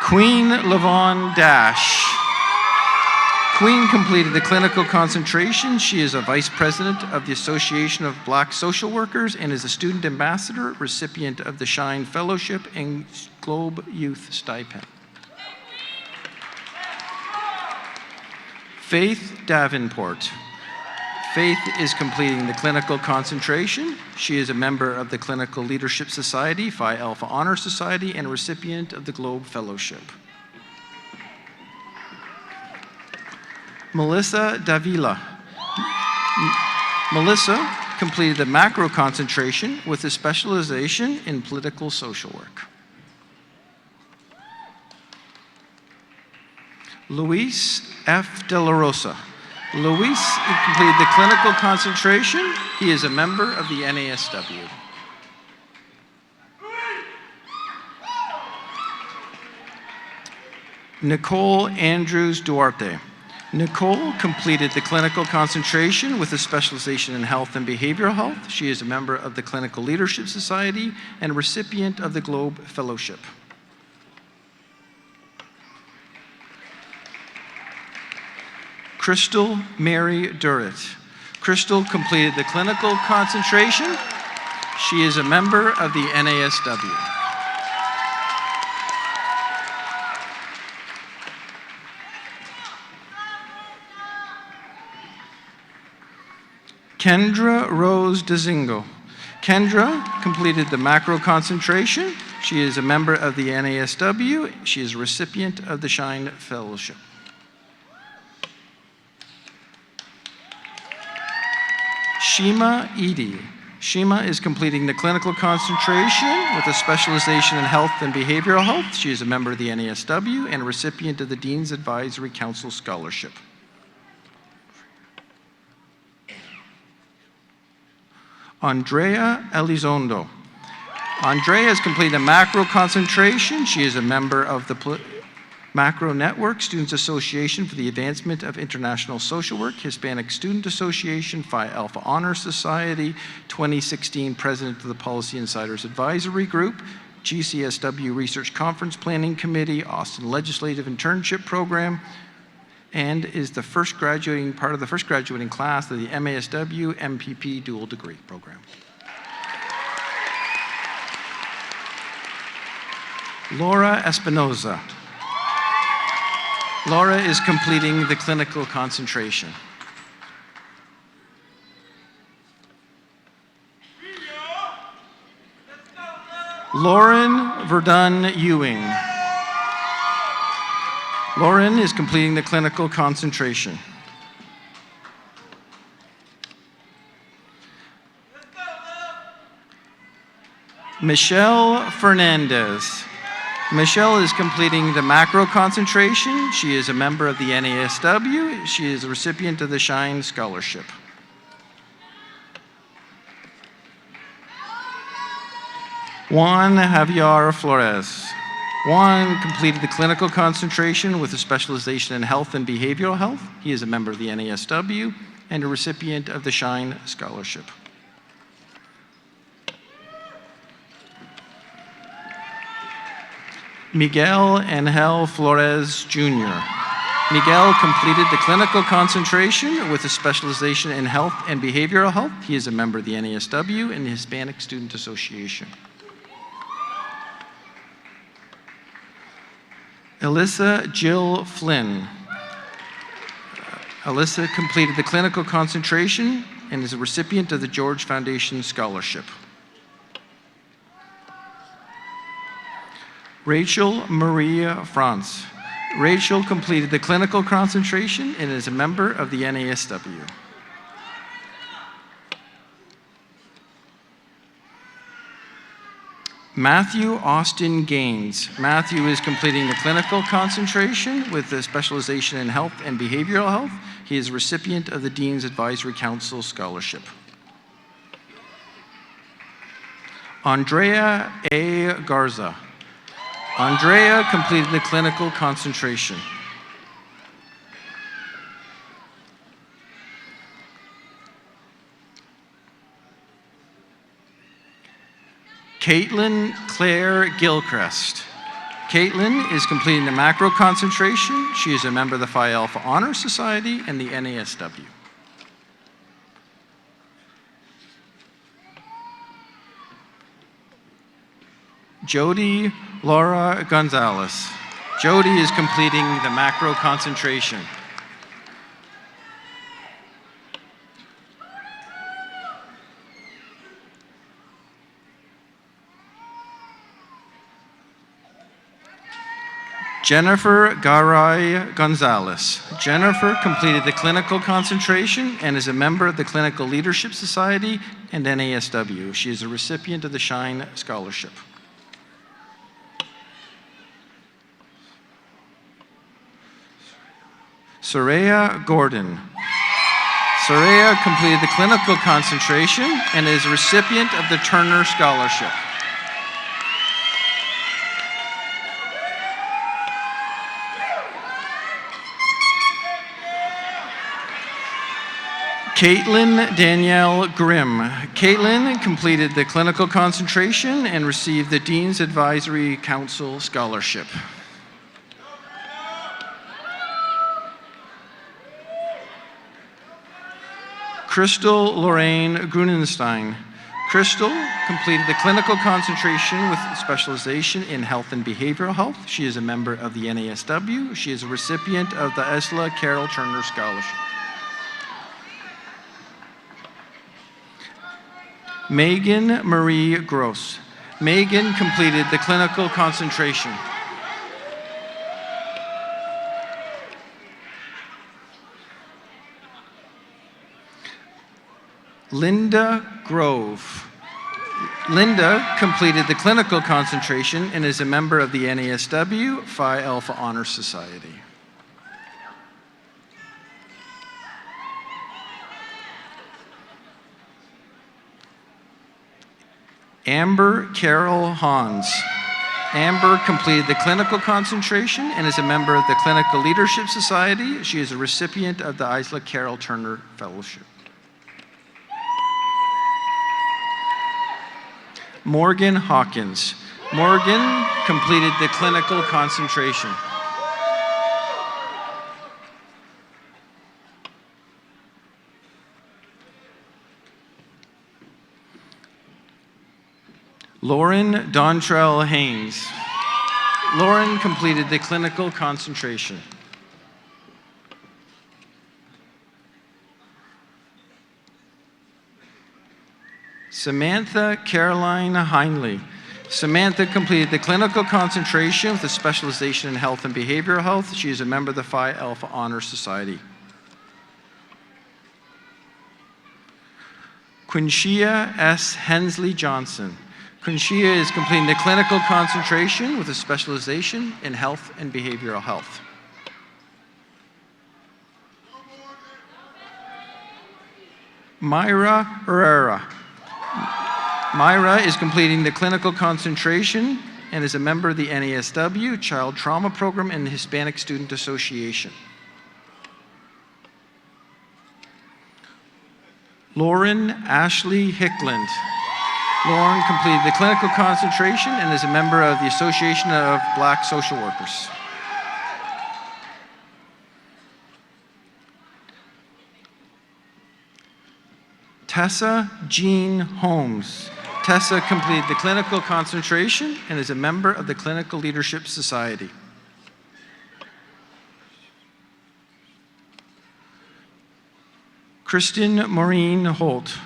Queen Lavon Dash. Queen completed the clinical concentration. She is a vice president of the Association of Black Social Workers and is a student ambassador, recipient of the Shine Fellowship and Globe Youth Stipend. Faith Davenport. Faith is completing the clinical concentration. She is a member of the Clinical Leadership Society, Phi Alpha Honor Society, and a recipient of the Globe Fellowship. Melissa Davila. Melissa completed the macro concentration with a specialization in political social work. Luis F. De La Rosa. Luis completed the clinical concentration. He is a member of the NASW. Nicole Andrews Duarte. Nicole completed the clinical concentration with a specialization in health and behavioral health. She is a member of the Clinical Leadership Society and a recipient of the Globe Fellowship. Crystal Mary Durrett. Crystal completed the clinical concentration. She is a member of the NASW. Kendra Rose DeZingo. Kendra completed the macro concentration. She is a member of the NASW. She is a recipient of the Shine Fellowship. Shima Edie. Shima is completing the clinical concentration with a specialization in health and behavioral health. She is a member of the NASW and a recipient of the Dean's Advisory Council Scholarship. Andrea Elizondo. Andrea has completed a macro concentration. She is a member of the Macro Network Students Association for the Advancement of International Social Work, Hispanic Student Association, Phi Alpha Honor Society, 2016 President of the Policy Insiders Advisory Group, GCSW Research Conference Planning Committee, Austin Legislative Internship Program, and is the part of the first graduating class of the MASW MPP Dual Degree Program. Laura Espinoza. Laura is completing the clinical concentration. Lauren Verdun Ewing. Lauren is completing the clinical concentration. Michelle Fernandez. Michelle is completing the macro concentration. She is a member of the NASW. She is a recipient of the Shine Scholarship. Juan Javier Flores. Juan completed the clinical concentration with a specialization in health and behavioral health. He is a member of the NASW and a recipient of the Shine Scholarship. Miguel Angel Flores Jr. Miguel completed the clinical concentration with a specialization in health and behavioral health. He is a member of the NASW and the Hispanic Student Association. Alyssa Jill Flynn. Alyssa completed the clinical concentration and is a recipient of the George Foundation Scholarship. Rachel Maria France. Rachel completed the clinical concentration and is a member of the NASW. Matthew Austin Gaines. Matthew is completing the clinical concentration with a specialization in health and behavioral health. He is a recipient of the Dean's Advisory Council Scholarship. Andrea A. Garza. Andrea completed the clinical concentration. Caitlin Claire Gilchrist. Caitlin is completing the macro concentration. She is a member of the Phi Alpha Honor Society and the NASW. Jody Laura Gonzalez. Jody is completing the macro concentration. Jennifer Garay Gonzalez. Jennifer completed the clinical concentration and is a member of the Clinical Leadership Society and NASW. She is a recipient of the Shine Scholarship. Soraya Gordon. Soraya completed the clinical concentration and is a recipient of the Turner Scholarship. Caitlin Danielle Grimm. Caitlin completed the clinical concentration and received the Dean's Advisory Council Scholarship. Crystal Lorraine Grunenstein. Crystal completed the clinical concentration with specialization in health and behavioral health. She is a member of the NASW. She is a recipient of the Esla Carol Turner Scholarship. Megan Marie Gross. Megan completed the clinical concentration. Linda Grove. Linda completed the clinical concentration and is a member of the NASW Phi Alpha Honor Society. Amber Carol Hans. Amber completed the clinical concentration and is a member of the Clinical Leadership Society. She is a recipient of the Isla Carol Turner Fellowship. Morgan Hawkins. Morgan completed the clinical concentration. Lauren Dontrell Haynes. Lauren completed the clinical concentration. Samantha Caroline Heinley. Samantha completed the clinical concentration with a specialization in health and behavioral health. She is a member of the Phi Alpha Honor Society. Quinshia S. Hensley Johnson. Quinshia is completing the clinical concentration with a specialization in health and behavioral health. Myra Herrera. Myra is completing the clinical concentration and is a member of the NASW Child Trauma Program and the Hispanic Student Association. Lauren Ashley Hickland. Lauren completed the clinical concentration and is a member of the Association of Black Social Workers. Tessa Jean Holmes. Tessa completed the clinical concentration and is a member of the Clinical Leadership Society. Kristen Maureen Holt.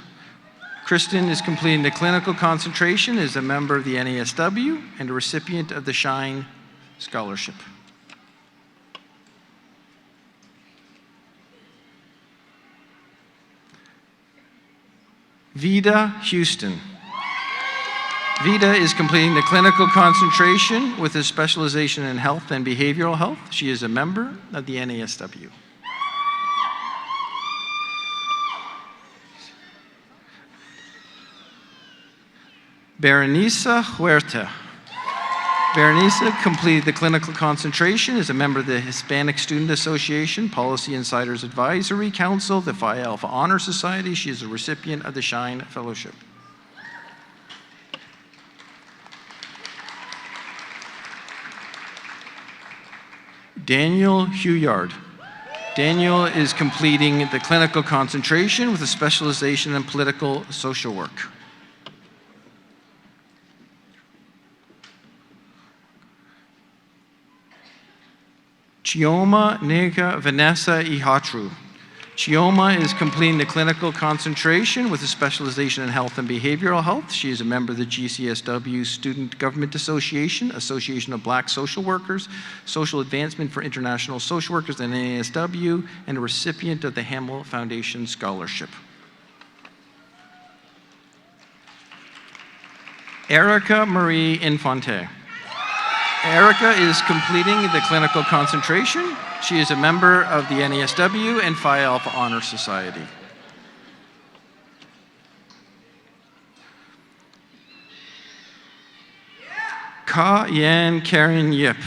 Kristen is completing the clinical concentration, is a member of the NASW, and a recipient of the Shine Scholarship. Vida Houston. Vida is completing the clinical concentration with a specialization in health and behavioral health. She is a member of the NASW. Berenice Huerta. Berenice completed the clinical concentration, is a member of the Hispanic Student Association, Policy Insiders Advisory Council, the Phi Alpha Honor Society. She is a recipient of the Shine Fellowship. Daniel Huyard. Daniel is completing the clinical concentration with a specialization in political social work. Chioma Nega Vanessa Ihatru. Chioma is completing the clinical concentration with a specialization in health and behavioral health. She is a member of the GCSW Student Government Association, Association of Black Social Workers, Social Advancement for International Social Workers, and NASW, and a recipient of the Hamill Foundation Scholarship. Erica Marie Infante. Erica is completing the clinical concentration. She is a member of the NASW and Phi Alpha Honor Society. Ka Yan Karen Yip.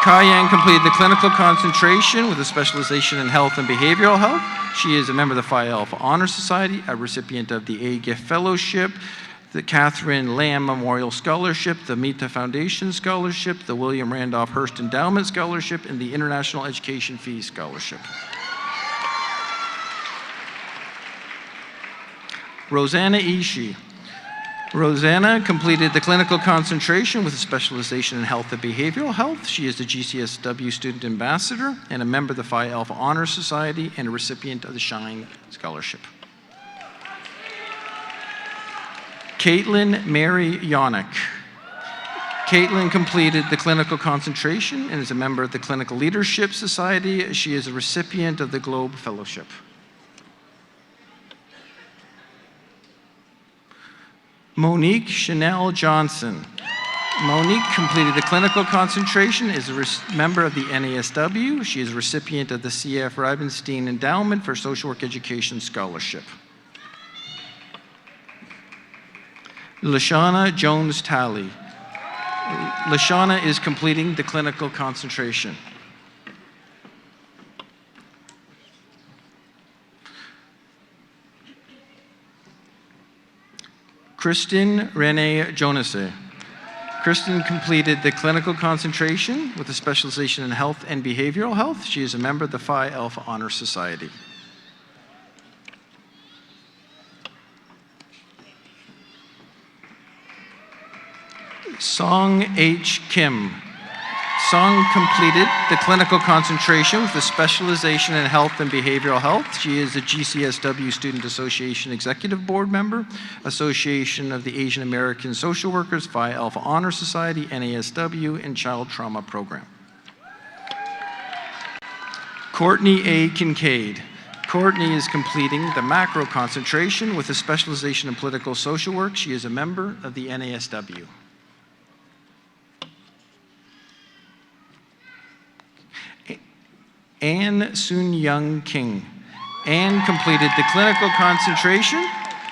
Ka Yan completed the clinical concentration with a specialization in health and behavioral health. She is a member of the Phi Alpha Honor Society, a recipient of the A-Gift Fellowship, the Catherine Lamb Memorial Scholarship, the Mita Foundation Scholarship, the William Randolph Hearst Endowment Scholarship, and the International Education Fee Scholarship. Rosanna Ishii. Rosanna completed the clinical concentration with a specialization in health and behavioral health. She is the GCSW Student Ambassador and a member of the Phi Alpha Honor Society and a recipient of the Shine Scholarship. Caitlin Mary Yonick. Caitlin completed the clinical concentration and is a member of the Clinical Leadership Society. She is a recipient of the Globe Fellowship. Monique Chanel Johnson. Monique completed the clinical concentration, is a member of the NASW. She is a recipient of the C.F. Reibenstein Endowment for Social Work Education Scholarship. Lashana Jones-Talley. Lashana is completing the clinical concentration. Kristen Renee Jonase. Kristen completed the clinical concentration with a specialization in health and behavioral health. She is a member of the Phi Alpha Honor Society. Song H. Kim. Song completed the clinical concentration with a specialization in health and behavioral health. She is a GCSW Student Association Executive Board member, Association of the Asian American Social Workers, Phi Alpha Honor Society, NASW, and Child Trauma Program. Courtney A. Kincaid. Courtney is completing the macro concentration with a specialization in political social work. She is a member of the NASW. Anne Soon Young King. Anne completed the clinical concentration.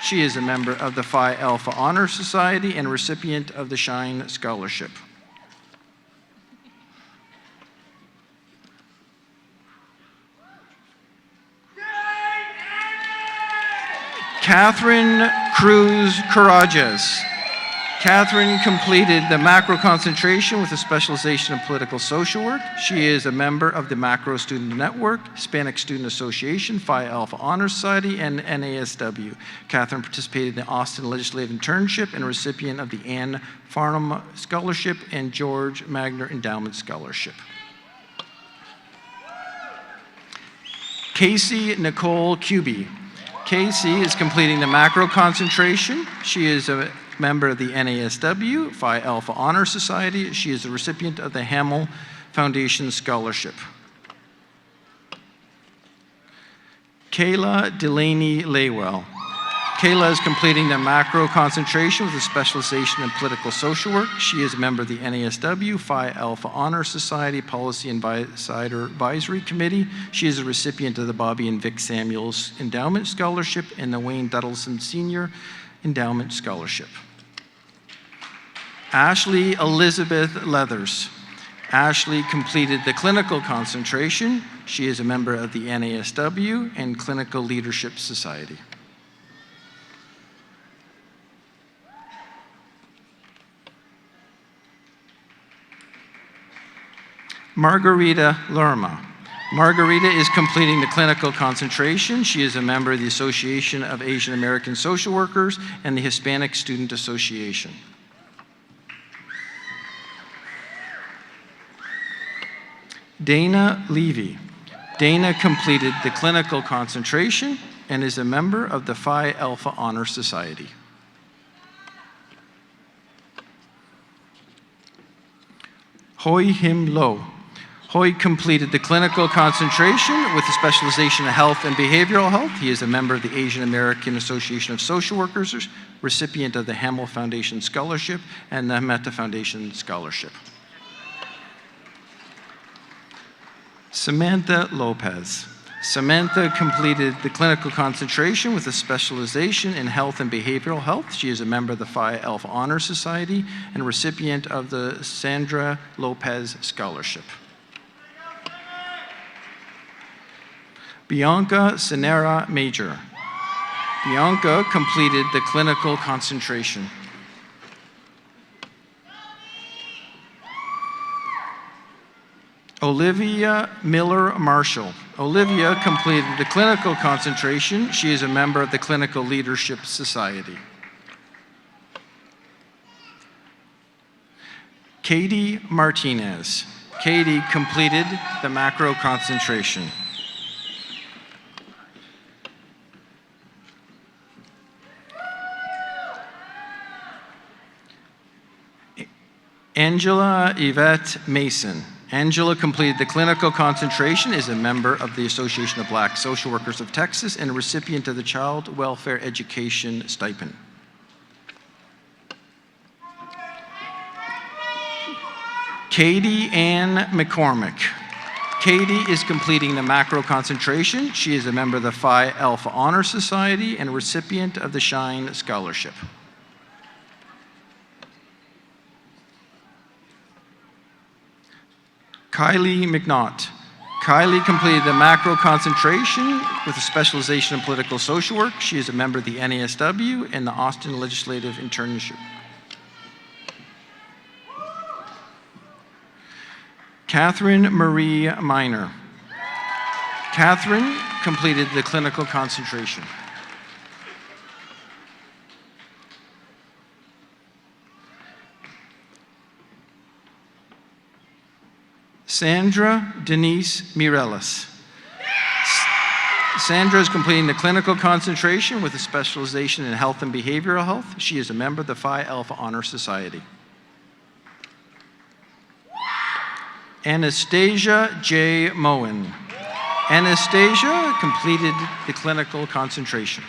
She is a member of the Phi Alpha Honor Society and recipient of the Shine Scholarship. Catherine Cruz Carajas. Catherine completed the macro concentration with a specialization in political social work. She is a member of the Macro Student Network, Hispanic Student Association, Phi Alpha Honor Society, and NASW. Catherine participated in the Austin Legislative Internship and recipient of the Anne Farnham Scholarship and George Magner Endowment Scholarship. Casey Nicole Cubey. Casey is completing the macro concentration. She is a member of the NASW, Phi Alpha Honor Society. She is a recipient of the Hamill Foundation Scholarship. Kayla Delaney Laywell. Kayla is completing the macro concentration with a specialization in political social work. She is a member of the NASW, Phi Alpha Honor Society Policy Advisory Committee. She is a recipient of the Bobby and Vic Samuels Endowment Scholarship and the Wayne Duddleson Senior Endowment Scholarship. Ashley Elizabeth Leathers. Ashley completed the clinical concentration. She is a member of the NASW and Clinical Leadership Society. Margarita Lerma. Margarita is completing the clinical concentration. She is a member of the Association of Asian American Social Workers and the Hispanic Student Association. Dana Levy. Dana completed the clinical concentration and is a member of the Phi Alpha Honor Society. Hoi Him Lo. Hoi completed the clinical concentration with a specialization in health and behavioral health. He is a member of the Asian American Association of Social Workers, recipient of the Hamill Foundation Scholarship and the Metta Foundation Scholarship. Samantha Lopez. Samantha completed the clinical concentration with a specialization in health and behavioral health. She is a member of the Phi Alpha Honor Society and recipient of the Sandra Lopez Scholarship. Bianca Senera Major. Bianca completed the clinical concentration. Olivia Miller Marshall. Olivia completed the clinical concentration. She is a member of the Clinical Leadership Society. Katie Martinez. Katie completed the macro concentration. Angela Yvette Mason. Angela completed the clinical concentration, is a member of the Association of Black Social Workers of Texas and a recipient of the Child Welfare Education Stipend. Katie Ann McCormick. Katie is completing the macro concentration. She is a member of the Phi Alpha Honor Society and a recipient of the Shine Scholarship. Kylie McNaught. Kylie completed the macro concentration with a specialization in political social work. She is a member of the NASW and the Austin Legislative Internship. Catherine Marie Miner. Catherine completed the clinical concentration. Sandra Denise Mireles. Sandra is completing the clinical concentration with a specialization in health and behavioral health. She is a member of the Phi Alpha Honor Society. Anastasia J. Moen. Anastasia completed the clinical concentration.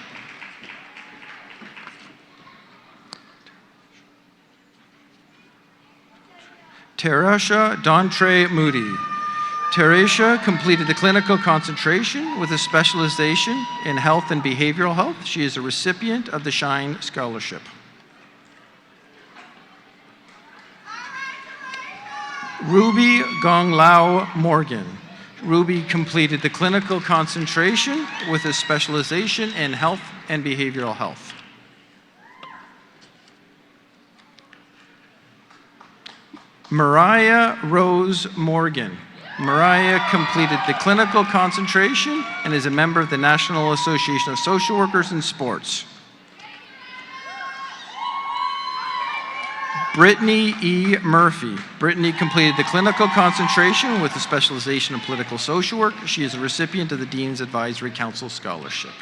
Teresa Dontre Moody. Teresa completed the clinical concentration with a specialization in health and behavioral health. She is a recipient of the Shine Scholarship. Ruby Gong Lao Morgan. Ruby completed the clinical concentration with a specialization in health and behavioral health. Mariah Rose Morgan. Mariah completed the clinical concentration and is a member of the National Association of Social Workers in Sports. Brittany E. Murphy. Brittany completed the clinical concentration with a specialization in political social work. She is a recipient of the Dean's Advisory Council Scholarship.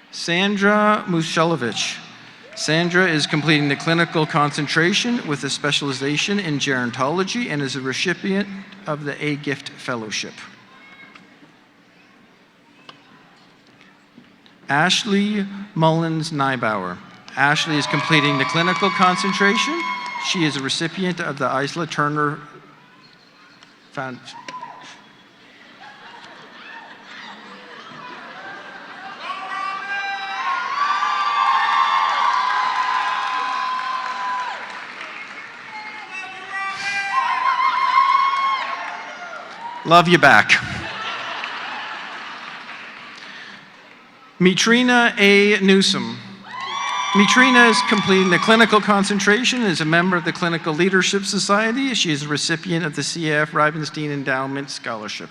Sandra Mushelovich. Sandra is completing the clinical concentration with a specialization in gerontology and is a recipient of the A-Gift Fellowship. Ashley Mullins-Neibauer. Ashley is completing the clinical concentration. She is a recipient of the Isla Turner Foundation. Love you back. Mitrina A. Newsom. Mitrina is completing the clinical concentration and is a member of the Clinical Leadership Society. She is a recipient of the C.F. Reibenstein Endowment Scholarship.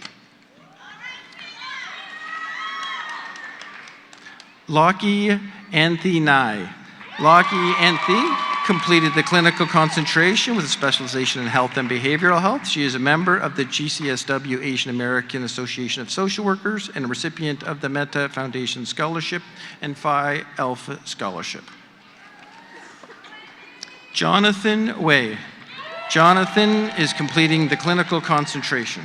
Lockie Anthe Nye. Lockie Anthe completed the clinical concentration with a specialization in health and behavioral health. She is a member of the GCSW Asian American Association of Social Workers and a recipient of the Meta Foundation Scholarship and Phi Alpha Scholarship. Jonathan Way. Jonathan is completing the clinical concentration.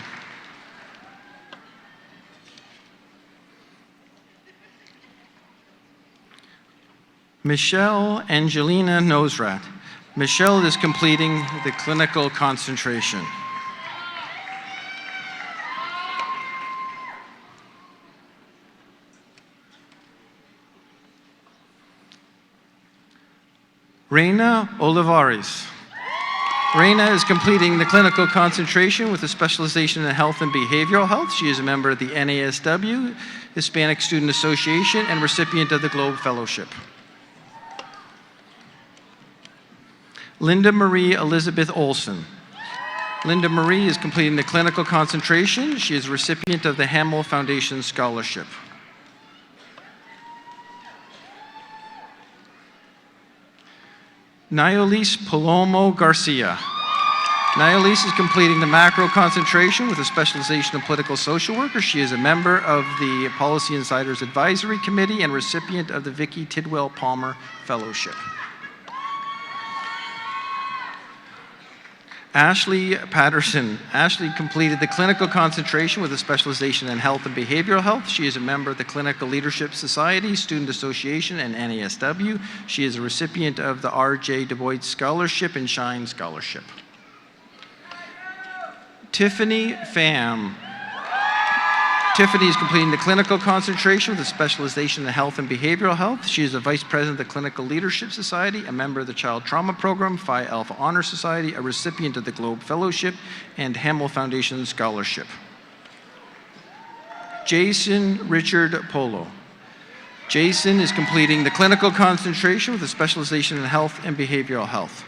Michelle Angelina Nosrat. Michelle is completing the clinical concentration. Reina Olivares. Reina is completing the clinical concentration with a specialization in health and behavioral health. She is a member of the NASW, Hispanic Student Association, and recipient of the Globe Fellowship. Linda Marie Elizabeth Olson. Linda Marie is completing the clinical concentration. She is a recipient of the Hamill Foundation Scholarship. Nayolise Palomo Garcia. Nayolise is completing the macro concentration with a specialization in political social worker. She is a member of the Policy Insiders Advisory Committee and recipient of the Vicki Tidwell Palmer Fellowship. Ashley Patterson. Ashley completed the clinical concentration with a specialization in health and behavioral health. She is a member of the Clinical Leadership Society, Student Association, and NASW. She is a recipient of the R.J. Du Bois Scholarship and Shine Scholarship. Tiffany Pham. Tiffany is completing the clinical concentration with a specialization in health and behavioral health. She is a vice president of the Clinical Leadership Society, a member of the Child Trauma Program, Phi Alpha Honor Society, a recipient of the Globe Fellowship and Hamill Foundation Scholarship. Jason Richard Polo. Jason is completing the clinical concentration with a specialization in health and behavioral health.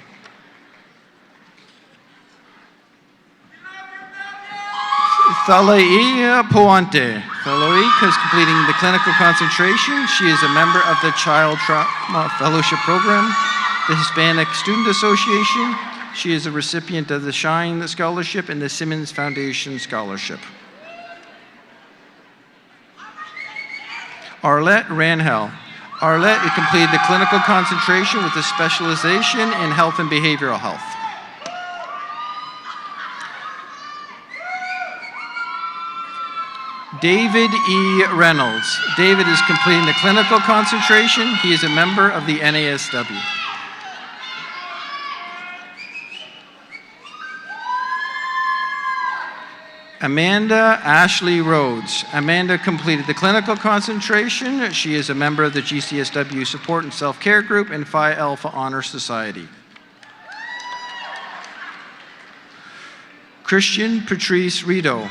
Thalai Puante. Thalai is completing the clinical concentration. She is a member of the Child Trauma Fellowship Program, the Hispanic Student Association. She is a recipient of the Shine Scholarship and the Simmons Foundation Scholarship. Arlette Ranhel. Arlette completed the clinical concentration with a specialization in health and behavioral health. David E. Reynolds. David is completing the clinical concentration. He is a member of the NASW. Amanda Ashley Rhodes. Amanda completed the clinical concentration. She is a member of the GCSW Support and Self-Care Group and Phi Alpha Honor Society. Christian Patrice Rito.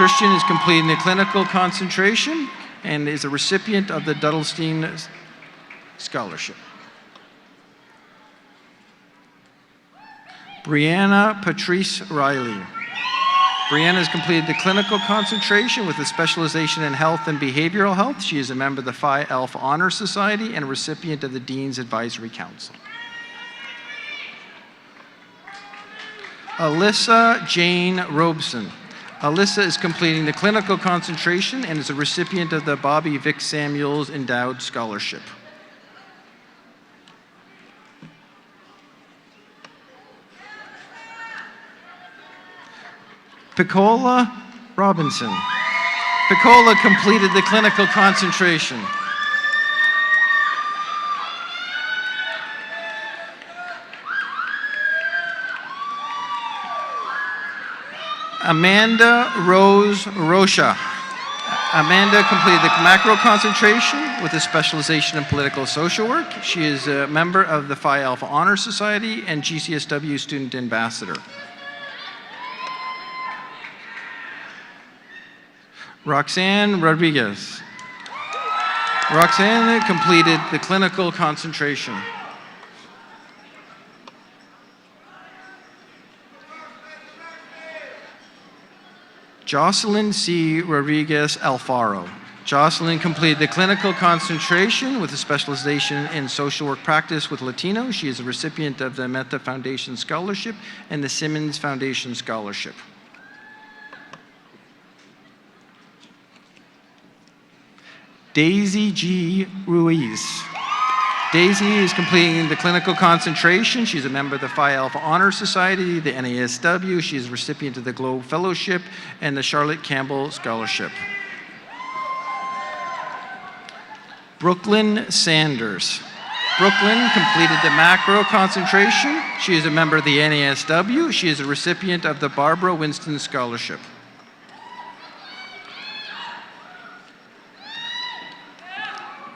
Christian is completing the clinical concentration and is a recipient of the Duddlestein Scholarship. Brianna Patrice Riley. Brianna has completed the clinical concentration with a specialization in health and behavioral health. She is a member of the Phi Alpha Honor Society and a recipient of the Dean's Advisory Council. Alyssa Jane Robeson. Alyssa is completing the clinical concentration and is a recipient of the Bobby Vic Samuels Endowed Scholarship. Picola Robinson. Picola completed the clinical concentration. Amanda Rose Rocha. Amanda completed the macro concentration with a specialization in political social work. She is a member of the Phi Alpha Honor Society and GCSW Student Ambassador. Roxanne Rodriguez. Roxanne completed the clinical concentration. Jocelyn C. Rodriguez Alfaro. Jocelyn completed the clinical concentration with a specialization in social work practice with Latinos. She is a recipient of the Meta Foundation Scholarship and the Simmons Foundation Scholarship. Daisy G. Ruiz. Daisy is completing the clinical concentration. She's a member of the Phi Alpha Honor Society, the NASW. She is a recipient of the Globe Fellowship and the Charlotte Campbell Scholarship. Brooklyn Sanders. Brooklyn completed the macro concentration. She is a member of the NASW. She is a recipient of the Barbara Winston Scholarship.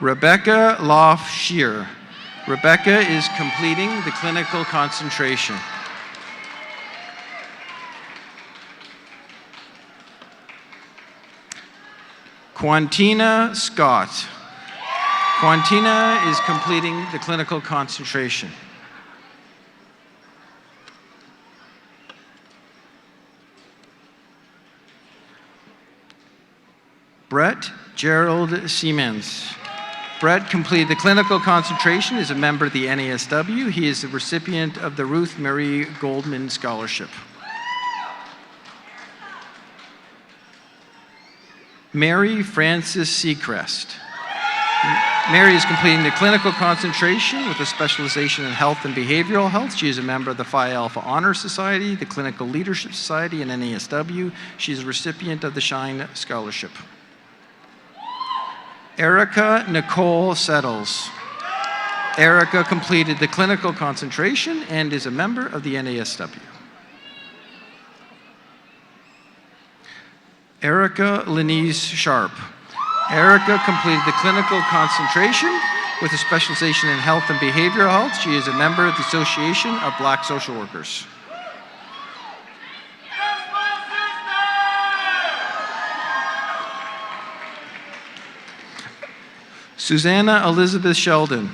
Rebecca Loff Shear. Rebecca is completing the clinical concentration. Quantina Scott. Quantina is completing the clinical concentration. Brett Gerald Siemens. Brett completed the clinical concentration, is a member of the NASW. He is the recipient of the Ruth Mary Goldman Scholarship. Mary Frances Seacrest. Mary is completing the clinical concentration with a specialization in health and behavioral health. She is a member of the Phi Alpha Honor Society, the Clinical Leadership Society, and NASW. She is a recipient of the Shine Scholarship. Erica Nicole Settles. Erica completed the clinical concentration and is a member of the NASW. Erica Lenise Sharp. Erica completed the clinical concentration with a specialization in health and behavioral health. She is a member of the Association of Black Social Workers. Susanna Elizabeth Sheldon.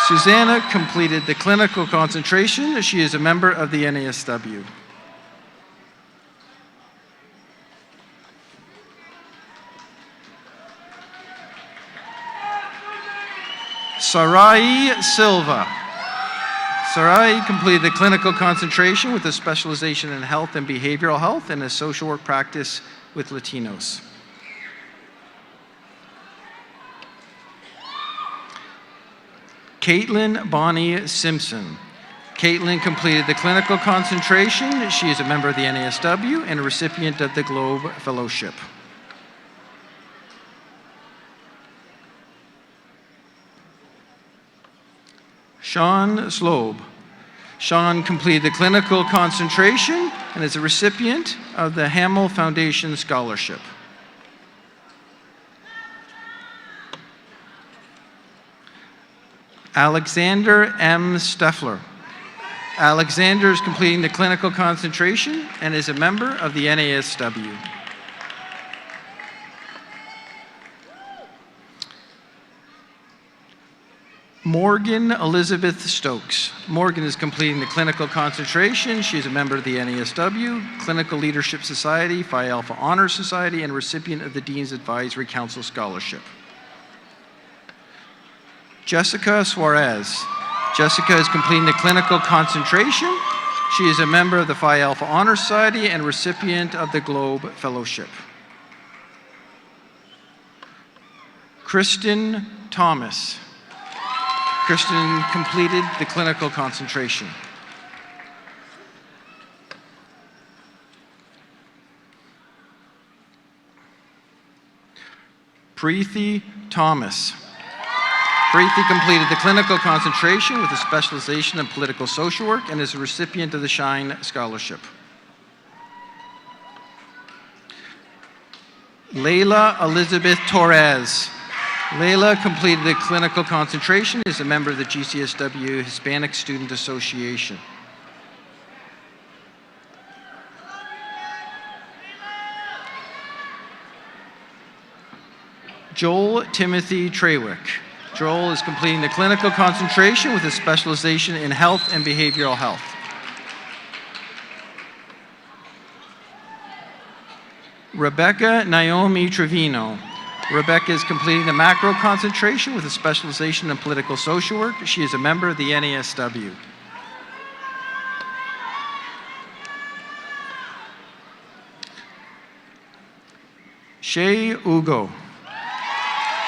Susanna completed the clinical concentration. She is a member of the NASW. Sarai Silva. Sarai completed the clinical concentration with a specialization in health and behavioral health and a social work practice with Latinos. Caitlin Bonnie Simpson. Caitlin completed the clinical concentration. She is a member of the NASW and a recipient of the Globe Fellowship. Sean Slobe. Sean completed the clinical concentration and is a recipient of the Hamill Foundation Scholarship. Alexander M. Steffler. Alexander is completing the clinical concentration and is a member of the NASW. Morgan Elizabeth Stokes. Morgan is completing the clinical concentration. She is a member of the NASW, Clinical Leadership Society, Phi Alpha Honor Society, and recipient of the Dean's Advisory Council Scholarship. Jessica Suarez. Jessica is completing the clinical concentration. She is a member of the Phi Alpha Honor Society and recipient of the Globe Fellowship. Kristen Thomas. Kristen completed the clinical concentration. Preethi Thomas. Preethi completed the clinical concentration with a specialization in political social work and is a recipient of the Shine Scholarship. Layla Elizabeth Torres. Layla completed the clinical concentration, is a member of the GCSW Hispanic Student Association. Joel Timothy Trawick. Joel is completing the clinical concentration with a specialization in health and behavioral health. Rebecca Naomi Trevino. Rebecca is completing the macro concentration with a specialization in political social work. She is a member of the NASW. Shay Ugo.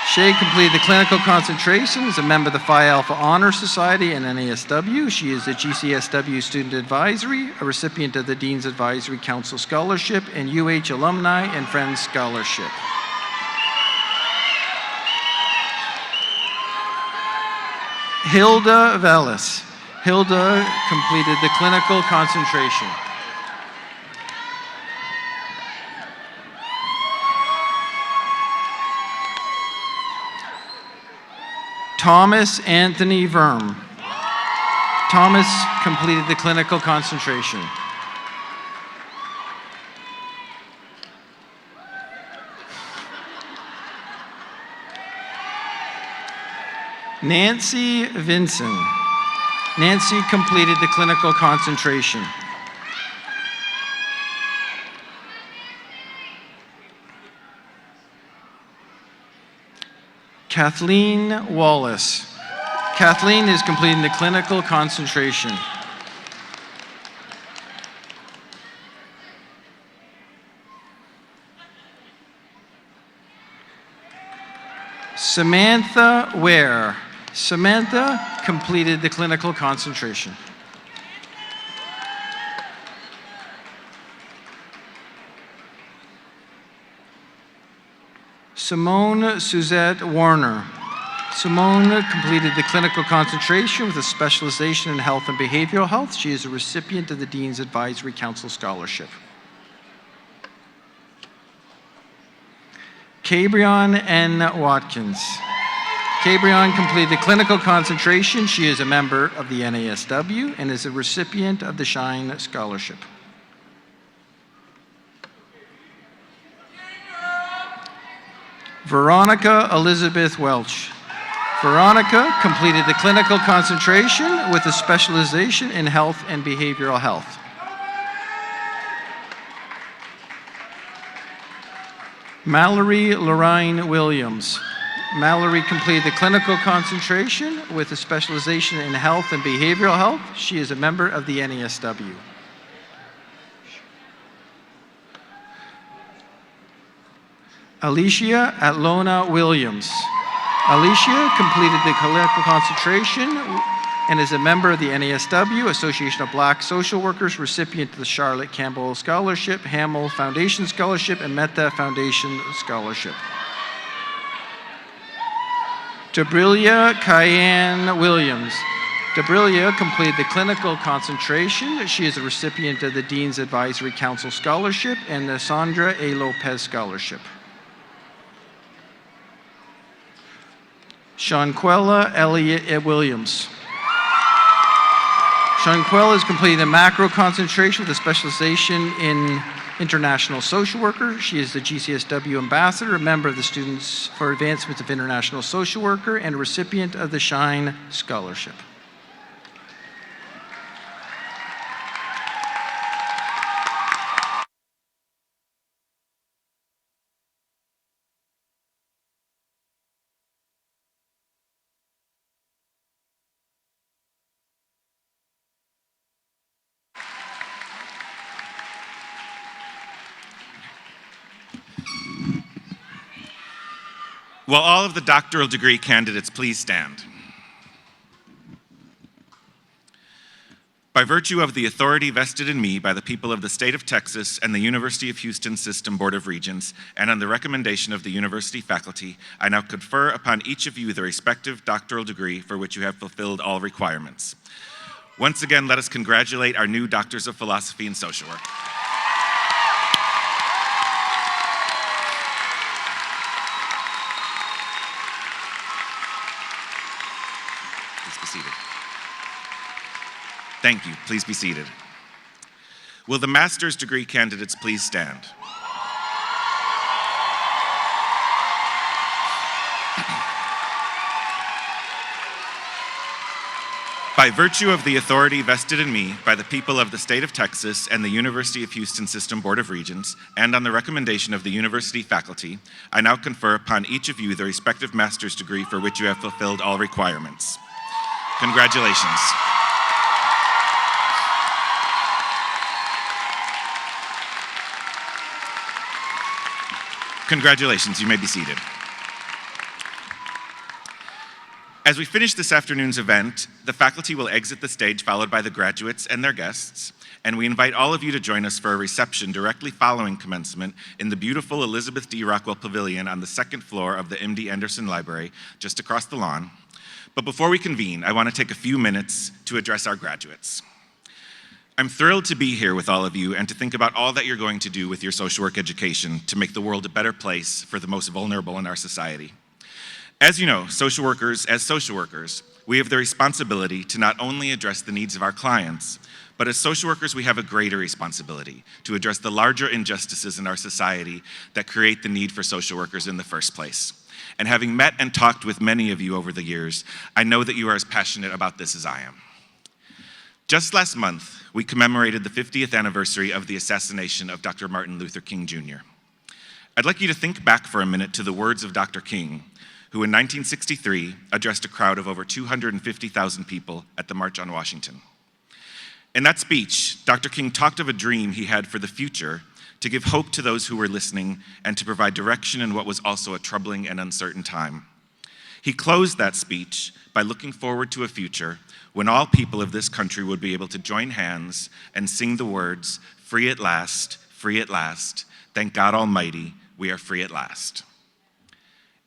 Shay completed the clinical concentration as a member of the Phi Alpha Honor Society and NASW. She is a GCSW Student Advisory, a recipient of the Dean's Advisory Council Scholarship, and UH Alumni and Friends Scholarship. Hilda Vellis. Hilda completed the clinical concentration. Thomas Anthony Verm. Thomas completed the clinical concentration. Nancy Vinson. Nancy completed the clinical concentration. Kathleen Wallace. Kathleen is completing the clinical concentration. Samantha Ware. Samantha completed the clinical concentration. Simone Suzette Warner. Simone completed the clinical concentration with a specialization in health and behavioral health. She is a recipient of the Dean's Advisory Council Scholarship. Cabrion N. Watkins. Cabrion completed the clinical concentration. She is a member of the NASW and is a recipient of the Shine Scholarship. Veronica Elizabeth Welch. Veronica completed the clinical concentration with a specialization in health and behavioral health. Mallory Lorraine Williams. Mallory completed the clinical concentration with a specialization in health and behavioral health. She is a member of the NASW. Alicia Atlona Williams. Alicia completed the clinical concentration and is a member of the NASW, Association of Black Social Workers, recipient of the Charlotte Campbell Scholarship, Hamill Foundation Scholarship, and Metta Foundation Scholarship. Debrilia Cayenne Williams. Debrilia completed the clinical concentration. She is a recipient of the Dean's Advisory Council Scholarship and the Sandra A. Lopez Scholarship. Shanquella Elliott Williams. Shanquella has completed a macro concentration with a specialization in international social worker. She is the GCSW ambassador, a member of the Students for Advancement of International Social Worker, and a recipient of the Shine Scholarship. Will all of the doctoral degree candidates please stand? By virtue of the authority vested in me by the people of the state of Texas and the University of Houston System Board of Regents, and on the recommendation of the university faculty, I now confer upon each of you the respective doctoral degree for which you have fulfilled all requirements. Once again, let us congratulate our new Doctors of Philosophy and Social Work. Thank you. Please be seated. Will the master's degree candidates please stand? By virtue of the authority vested in me by the people of the state of Texas and the University of Houston System Board of Regents, and on the recommendation of the university faculty, I now confer upon each of you the respective master's degree for which you have fulfilled all requirements. Congratulations. Congratulations, you may be seated. As we finish this afternoon's event, the faculty will exit the stage followed by the graduates and their guests, and we invite all of you to join us for a reception directly following commencement in the beautiful Elizabeth D. Rockwell Pavilion on the second floor of the MD Anderson Library, just across the lawn. But before we convene, I want to take a few minutes to address our graduates. I'm thrilled to be here with all of you and to think about all that you're going to do with your social work education to make the world a better place for the most vulnerable in our society. As you know, as social workers, we have the responsibility to not only address the needs of our clients, but as social workers, we have a greater responsibility to address the larger injustices in our society that create the need for social workers in the first place. And having met and talked with many of you over the years, I know that you are as passionate about this as I am. Just last month, we commemorated the 50th anniversary of the assassination of Dr. Martin Luther King Jr. I'd like you to think back for a minute to the words of Dr. King, who in 1963 addressed a crowd of over 250,000 people at the March on Washington. In that speech, Dr. King talked of a dream he had for the future to give hope to those who were listening and to provide direction in what was also a troubling and uncertain time. He closed that speech by looking forward to a future when all people of this country would be able to join hands and sing the words, free at last, thank God Almighty, we are free at last.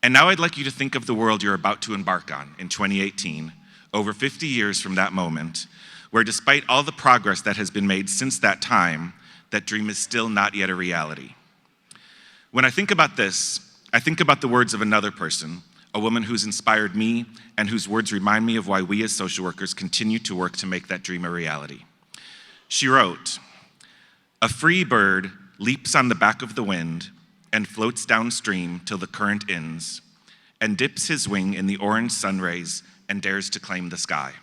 And now I'd like you to think of the world you're about to embark on in 2018, over 50 years from that moment, where despite all the progress that has been made since that time, that dream is still not yet a reality. When I think about this, I think about the words of another person, a woman who's inspired me and whose words remind me of why we as social workers continue to work to make that dream a reality. She wrote, "A free bird leaps on the back of the wind and floats downstream till the current ends, and dips his wing in the orange sun rays and dares to claim the sky.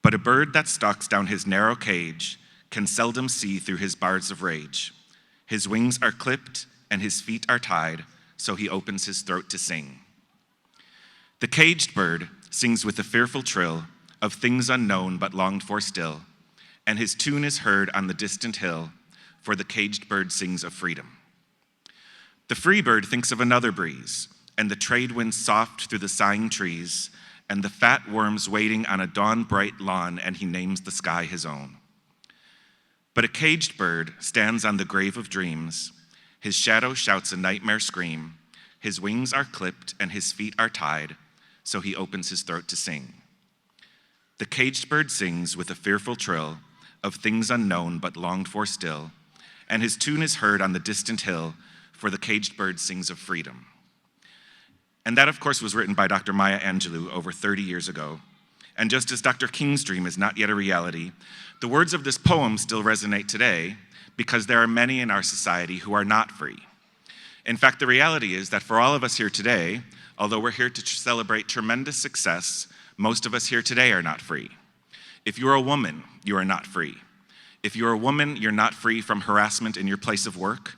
But a bird that stalks down his narrow cage can seldom see through his bars of rage. His wings are clipped and his feet are tied, so he opens his throat to sing. The caged bird sings with a fearful trill of things unknown but longed for still, and his tune is heard on the distant hill, for the caged bird sings of freedom. The free bird thinks of another breeze, and the trade wind soft through the sighing trees, and the fat worms waiting on a dawn-bright lawn, and he names the sky his own. But a caged bird stands on the grave of dreams. His shadow shouts a nightmare scream. His wings are clipped and his feet are tied, so he opens his throat to sing. The caged bird sings with a fearful trill of things unknown but longed for still, and his tune is heard on the distant hill, for the caged bird sings of freedom." And that, of course, was written by Dr. Maya Angelou over 30 years ago. And just as Dr. King's dream is not yet a reality, the words of this poem still resonate today because there are many in our society who are not free. In fact, the reality is that for all of us here today, although we're here to celebrate tremendous success, most of us here today are not free. If you're a woman, you are not free. If you're a woman, you're not free from harassment in your place of work.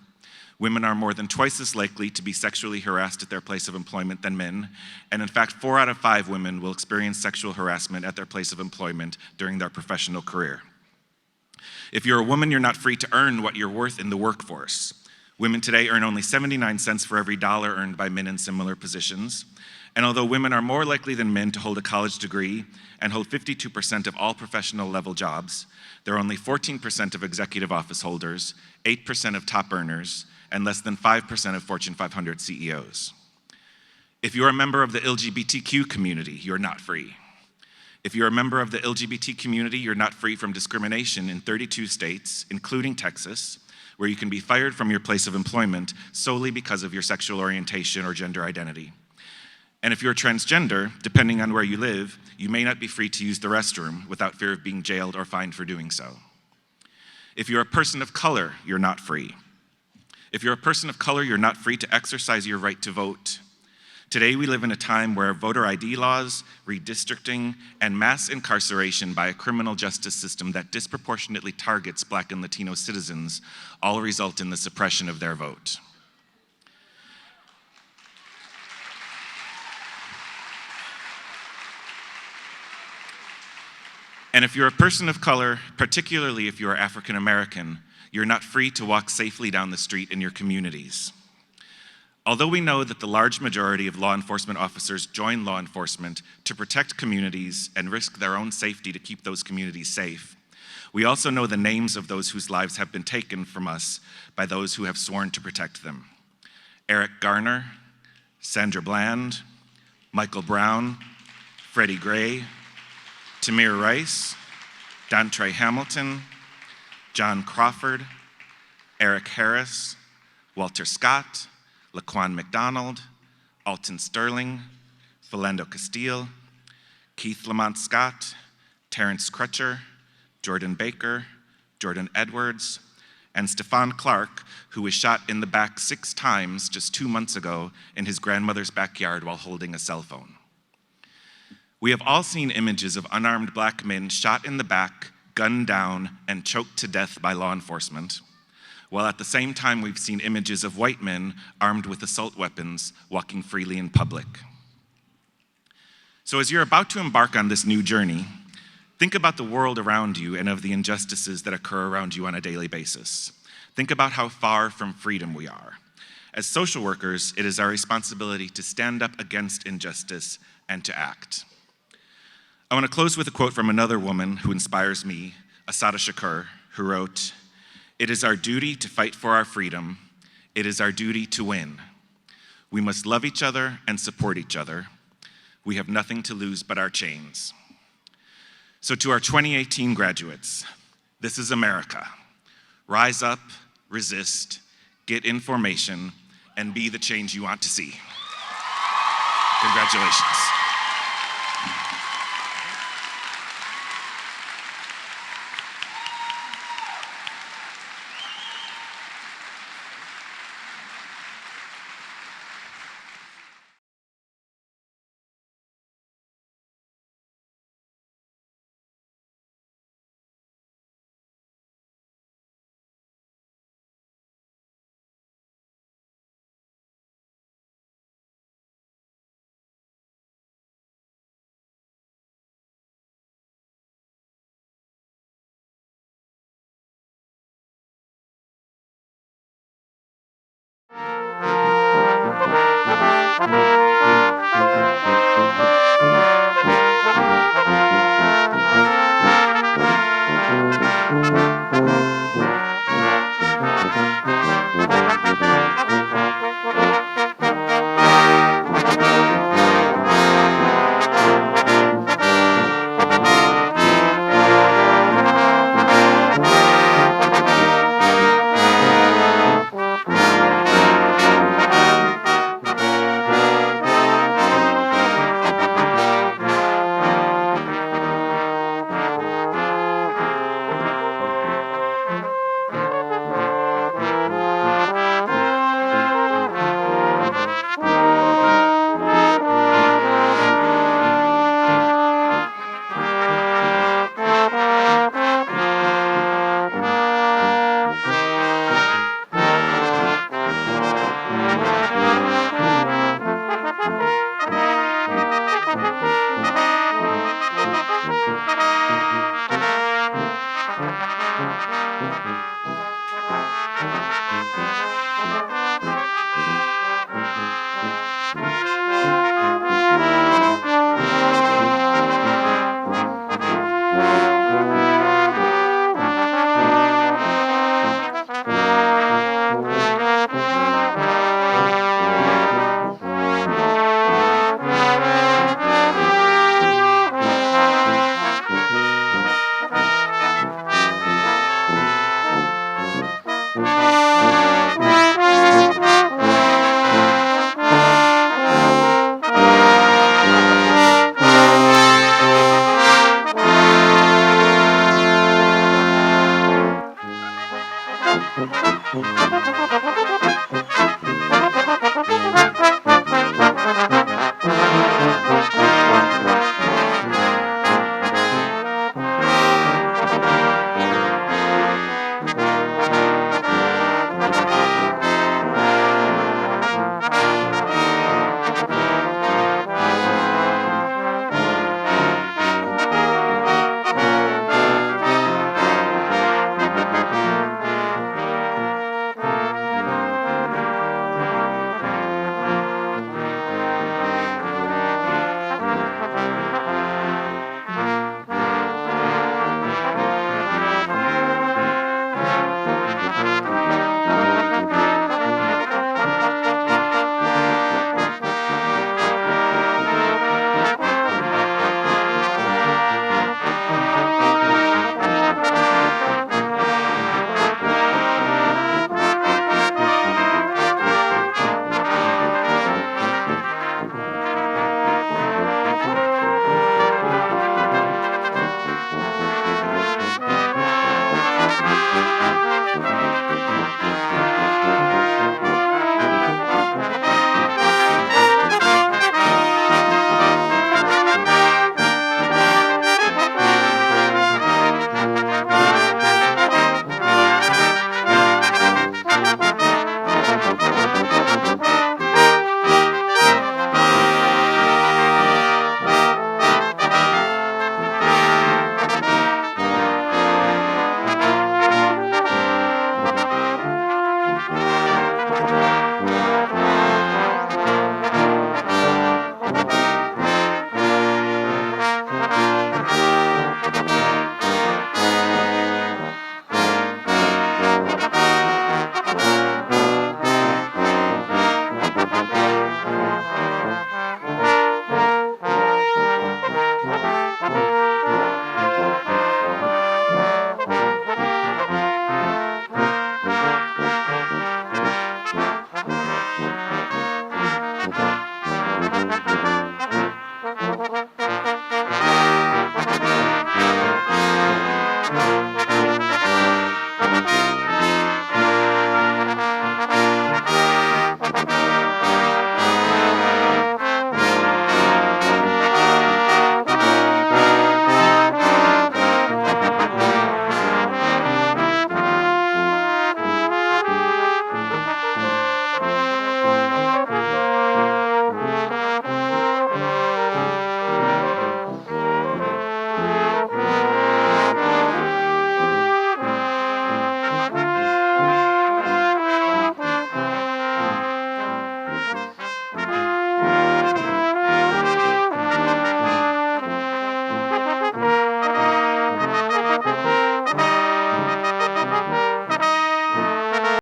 Women are more than twice as likely to be sexually harassed at their place of employment than men, and in fact, 4 out of 5 women will experience sexual harassment at their place of employment during their professional career. If you're a woman, you're not free to earn what you're worth in the workforce. Women today earn only 79 cents for every dollar earned by men in similar positions, and although women are more likely than men to hold a college degree and hold 52% of all professional level jobs, there are only 14% of executive office holders, 8% of top earners, and less than 5% of Fortune 500 CEOs. If you're a member of the LGBTQ community, you're not free. If you're a member of the LGBT community, you're not free from discrimination in 32 states, including Texas, where you can be fired from your place of employment solely because of your sexual orientation or gender identity. And if you're transgender, depending on where you live, you may not be free to use the restroom without fear of being jailed or fined for doing so. If you're a person of color, you're not free. If you're a person of color, you're not free to exercise your right to vote. Today, we live in a time where voter ID laws, redistricting, and mass incarceration by a criminal justice system that disproportionately targets Black and Latino citizens all result in the suppression of their vote. And if you're a person of color, particularly if you're African American, you're not free to walk safely down the street in your communities. Although we know that the large majority of law enforcement officers join law enforcement to protect communities and risk their own safety to keep those communities safe, we also know the names of those whose lives have been taken from us by those who have sworn to protect them. Eric Garner, Sandra Bland, Michael Brown, Freddie Gray, Tamir Rice, Dontre Hamilton, John Crawford, Eric Harris, Walter Scott, Laquan McDonald, Alton Sterling, Philando Castile, Keith Lamont Scott, Terrence Crutcher, Jordan Baker, Jordan Edwards, and Stephon Clark, who was shot in the back 6 times just 2 months ago in his grandmother's backyard while holding a cell phone. We have all seen images of unarmed Black men shot in the back, gunned down, and choked to death by law enforcement, while at the same time we've seen images of white men armed with assault weapons walking freely in public. So as you're about to embark on this new journey, think about the world around you and of the injustices that occur around you on a daily basis. Think about how far from freedom we are. As social workers, it is our responsibility to stand up against injustice and to act. I want to close with a quote from another woman who inspires me, Assata Shakur, who wrote, "It is our duty to fight for our freedom. It is our duty to win. We must love each other and support each other. We have nothing to lose but our chains." So to our 2018 graduates, this is America. Rise up, resist, get information, and be the change you want to see. Congratulations.